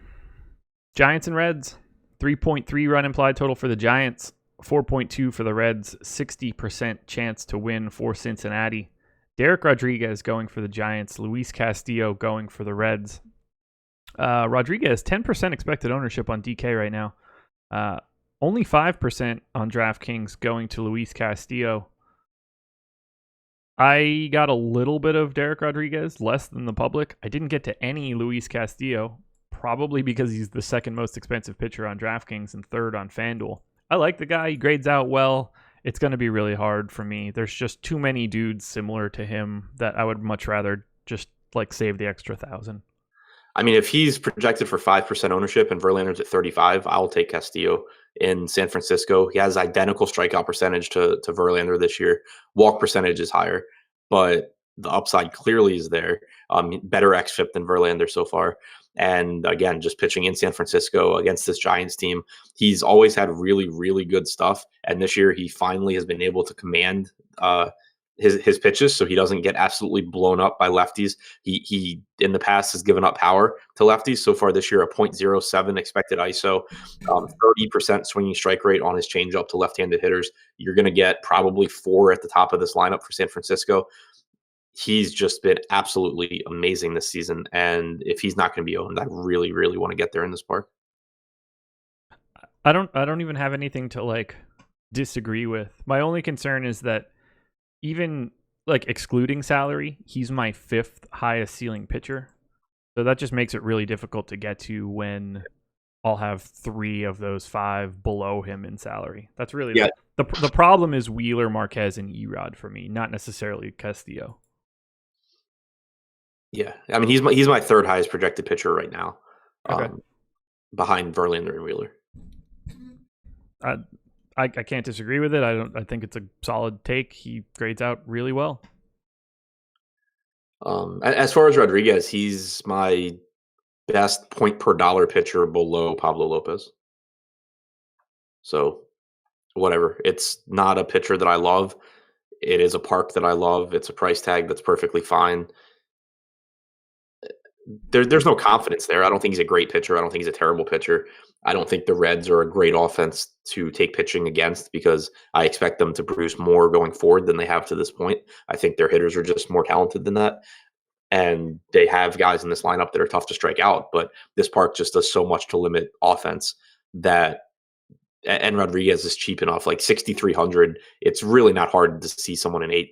Giants and Reds. 3.3 run implied total for the Giants, 4.2 for the Reds, 60% chance to win for Cincinnati. Derek Rodriguez going for the Giants, Luis Castillo going for the Reds. Rodriguez, 10% expected ownership on DK right now. Only 5% on DraftKings going to Luis Castillo. I got a little bit of Derek Rodriguez, less than the public. I didn't get to any Luis Castillo, probably because he's the second most expensive pitcher on DraftKings and third on FanDuel. I like the guy. He grades out well. It's going to be really hard for me. There's just too many dudes similar to him that I would much rather just like save the extra 1,000. I mean, if he's projected for 5% ownership and Verlander's at 35, I'll take Castillo in San Francisco. He has identical strikeout percentage to Verlander this year. Walk percentage is higher, but the upside clearly is there. Better xFIP than Verlander so far. And again, just pitching in San Francisco against this Giants team, he's always had really, really good stuff. And this year, he finally has been able to command his pitches, so he doesn't get absolutely blown up by lefties. He in the past has given up power to lefties. So far this year, a .07 expected ISO, 30% swinging strike rate on his changeup to left-handed hitters. You're going to get probably 4 at the top of this lineup for San Francisco. He's just been absolutely amazing this season, and if he's not going to be owned, I really, really want to get there in this park. I don't even have anything to like disagree with. My only concern is that even like excluding salary, he's my 5th highest ceiling pitcher. So that just makes it really difficult to get to when I'll have 3 of those 5 below him in salary. That's really the problem is Wheeler, Marquez, and Erod for me, not necessarily Castillo. Yeah, I mean he's my 3rd highest projected pitcher right now, Okay. Behind Verlander and Wheeler. I can't disagree with it. I think it's a solid take. He grades out really well. As far as Rodriguez, he's my best point per dollar pitcher below Pablo Lopez. So whatever. It's not a pitcher that I love. It is a park that I love. It's a price tag that's perfectly fine. There's no confidence there. I don't think he's a great pitcher. I don't think he's a terrible pitcher. I don't think the Reds are a great offense to take pitching against because I expect them to produce more going forward than they have to this point. I think their hitters are just more talented than that. And they have guys in this lineup that are tough to strike out. But this park just does so much to limit offense that, and Rodriguez is cheap enough, like 6,300. It's really not hard to see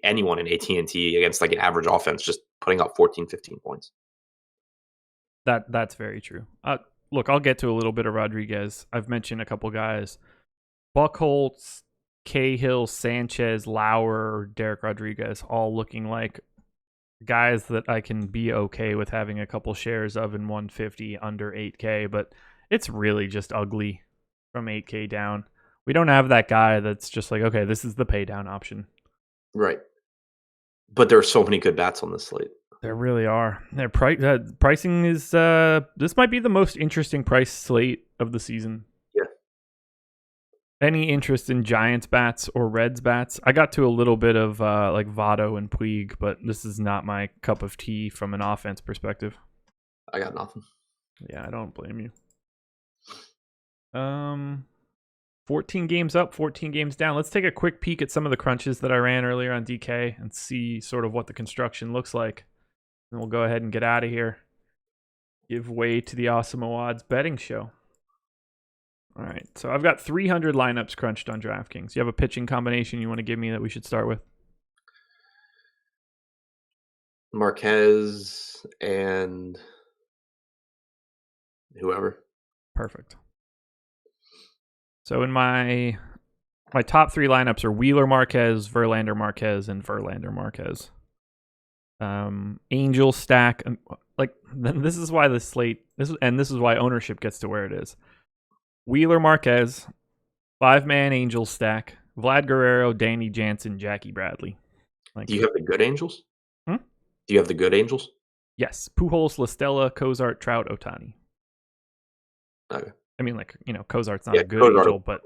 anyone in AT&T against like an average offense just putting up 14, 15 points. That's very true. Look, I'll get to a little bit of Rodriguez. I've mentioned a couple guys. Buchholz, Cahill, Sanchez, Lauer, Derek Rodriguez, all looking like guys that I can be okay with having a couple shares of in 150 under 8K, but it's really just ugly from 8K down. We don't have that guy that's just like, okay, this is the pay down option. Right. But there are so many good bats on this slate. There really are. Their pricing is this might be the most interesting price slate of the season. Yeah. Any interest in Giants bats or Reds bats? I got to a little bit of like Votto and Puig, but this is not my cup of tea from an offense perspective. I got nothing. Yeah, I don't blame you. 14 games up, 14 games down. Let's take a quick peek at some of the crunches that I ran earlier on DK and see sort of what the construction looks like. And we'll go ahead and get out of here. Give way to the Awesome Odds betting show. All right, so I've got 300 lineups crunched on DraftKings. You have a pitching combination you want to give me that we should start with? Marquez and whoever. Perfect. So in my top 3 lineups are Wheeler Marquez, Verlander Marquez, and Verlander Marquez. Angel stack, like this is why the slate this is why ownership gets to where it is. Wheeler Marquez, 5-man Angel stack, Vlad Guerrero, Danny Jansen, Jackie Bradley. Do you have the good Angels? Hmm? Do you have the good Angels? Yes, Pujols, La Stella, Cozart, Trout, Ohtani. Okay. I mean, like, you know, Cozart's not a good Angel, but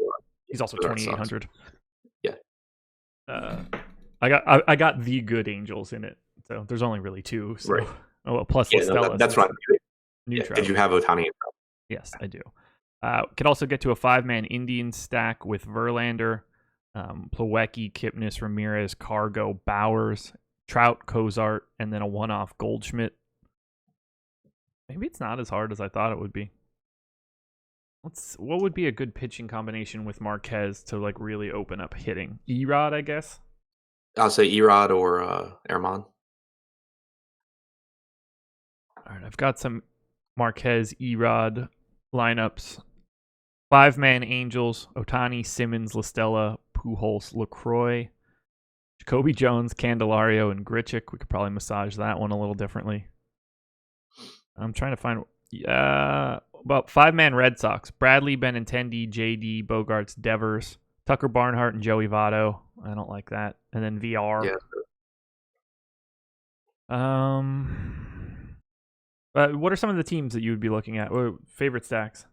he's also 2,800. Yeah. I got the good Angels in it. So there's only really 2. So. Right. Oh, well, plus La Stella. That's right. Yeah, did you have Ohtani? Yes, I do. Could also get to a 5-man Indian stack with Verlander, Plawecki, Kipnis, Ramirez, Cargo, Bowers, Trout, Cozart, and then a one-off Goldschmidt. Maybe it's not as hard as I thought it would be. What would be a good pitching combination with Marquez to like really open up hitting? Erod, I guess. I'll say Erod or Erman. All right, I've got some Marquez, Erod lineups. 5-man Angels, Otani, Simmons, LaStella, Pujols, LaCroix, Jacoby Jones, Candelario, and Grichuk. We could probably massage that one a little differently. I'm trying to find about 5-man Red Sox. Bradley, Benintendi, JD, Bogarts, Devers, Tucker Barnhart, and Joey Votto. I don't like that. And then VR. Yeah. What are some of the teams that you would be looking at? Or favorite stacks?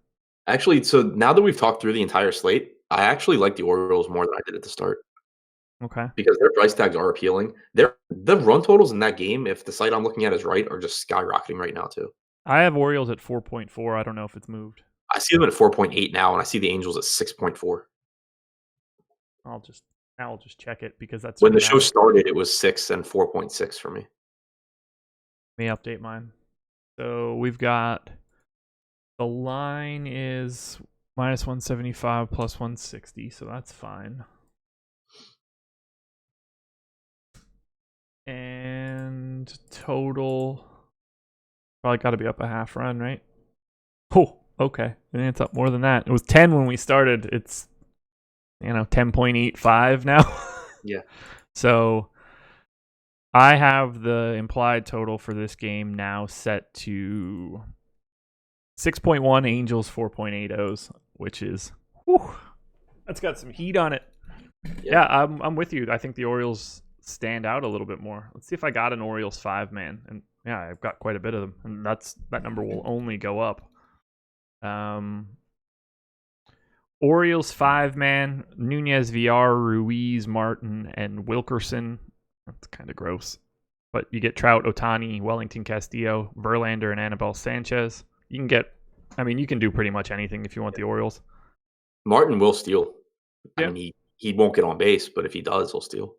Actually, so now that we've talked through the entire slate, I actually like the Orioles more than I did at the start. Okay. Because their price tags are appealing. The run totals in that game, if the site I'm looking at is right, are just skyrocketing right now too. I have Orioles at 4.4. I don't know if it's moved. I see them at 4.8 now, and I see the Angels at 6.4. I'll just check it because that's when the show started. It was 6 and 4.6 for me. Let me update mine. So we've got the line is minus 175 plus 160, so that's fine. And total probably got to be up a half run, right? Oh, okay. And it's up more than that. It was 10 when we started. It's 10.85 now. Yeah. So I have the implied total for this game now set to 6.1 Angels, 4.8 O's, which is that's got some heat on it. Yeah, I'm with you. I think the Orioles stand out a little bit more. Let's see if I got an Orioles 5-man, and yeah, I've got quite a bit of them, and that number will only go up. Orioles 5-man, Nunez, VR, Ruiz, Martin, and Wilkerson. That's kind of gross, but you get Trout, Otani, Wellington, Castillo, Verlander, and Anibal Sanchez. You can do pretty much anything if you want the Orioles. Martin will steal. Yeah. I mean, he won't get on base, but if he does, he'll steal.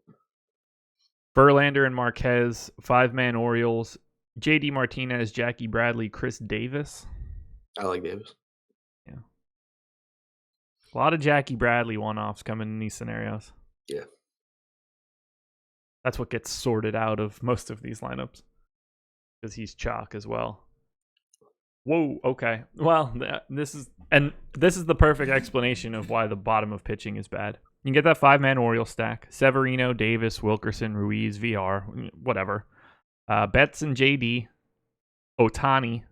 Verlander and Marquez, 5-man Orioles. JD Martinez, Jackie Bradley, Chris Davis. I like Davis. Yeah. A lot of Jackie Bradley one-offs coming in these scenarios. Yeah. That's what gets sorted out of most of these lineups. Because he's chalk as well. Whoa, okay. Well, this is the perfect explanation of why the bottom of pitching is bad. You can get that 5-man Orioles stack. Severino, Davis, Wilkerson, Ruiz, VR, whatever. Betts and JD, Otani,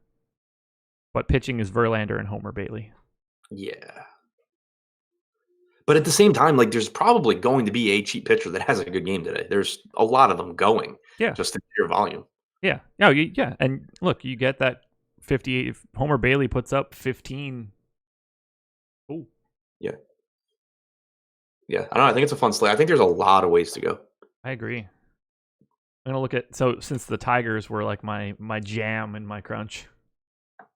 but pitching is Verlander and Homer Bailey. Yeah. But at the same time, there's probably going to be a cheap pitcher that has a good game today. There's a lot of them going. Yeah. Just in pure volume. Yeah. No, yeah. And look, you get that 58. If Homer Bailey puts up 15. Oh. Yeah. Yeah. I don't know. I think it's a fun slate. I think there's a lot of ways to go. I agree. I'm going to look at, since the Tigers were like my jam in my crunch,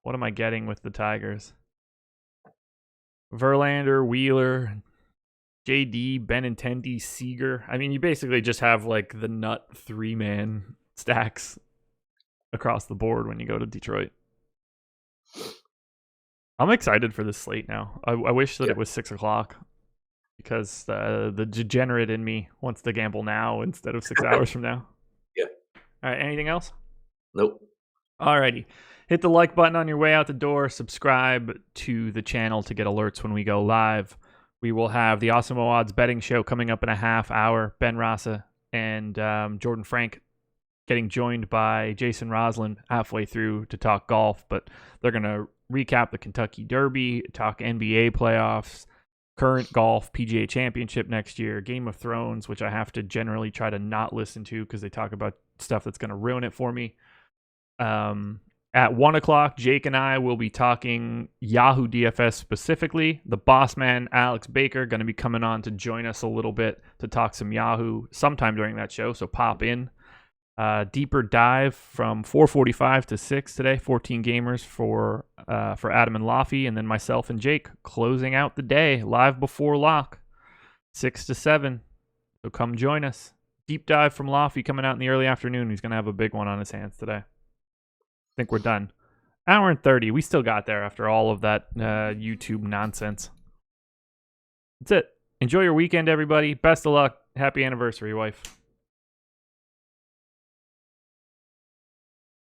what am I getting with the Tigers? Verlander, Wheeler, JD, Benintendi, Seager. I mean, you basically just have the nut 3-man stacks across the board when you go to Detroit. I'm excited for this slate now. I wish that it was 6 o'clock because the degenerate in me wants to gamble now instead of 6 hours from now. Yeah. All right. Anything else? Nope. Alrighty. Hit the like button on your way out the door. Subscribe to the channel to get alerts when we go live. We will have the Awesemo Odds betting show coming up in a half hour. Ben Rasa and Jordan Frank getting joined by Jason Roslin halfway through to talk golf, but they're going to recap the Kentucky Derby, talk NBA playoffs, current golf, PGA Championship next year, Game of Thrones, which I have to generally try to not listen to because they talk about stuff that's going to ruin it for me. At 1 o'clock, Jake and I will be talking Yahoo DFS specifically. The boss man, Alex Baker, going to be coming on to join us a little bit to talk some Yahoo sometime during that show, so pop in. Deeper dive from 4:45 to 6 today, 14 gamers for Adam and Laffy, and then myself and Jake closing out the day live before lock, 6 to 7. So come join us. Deep dive from Laffy coming out in the early afternoon. He's going to have a big one on his hands today. I think we're done. Hour and 30. We still got there after all of that YouTube nonsense. That's it. Enjoy your weekend, everybody. Best of luck. Happy anniversary, wife.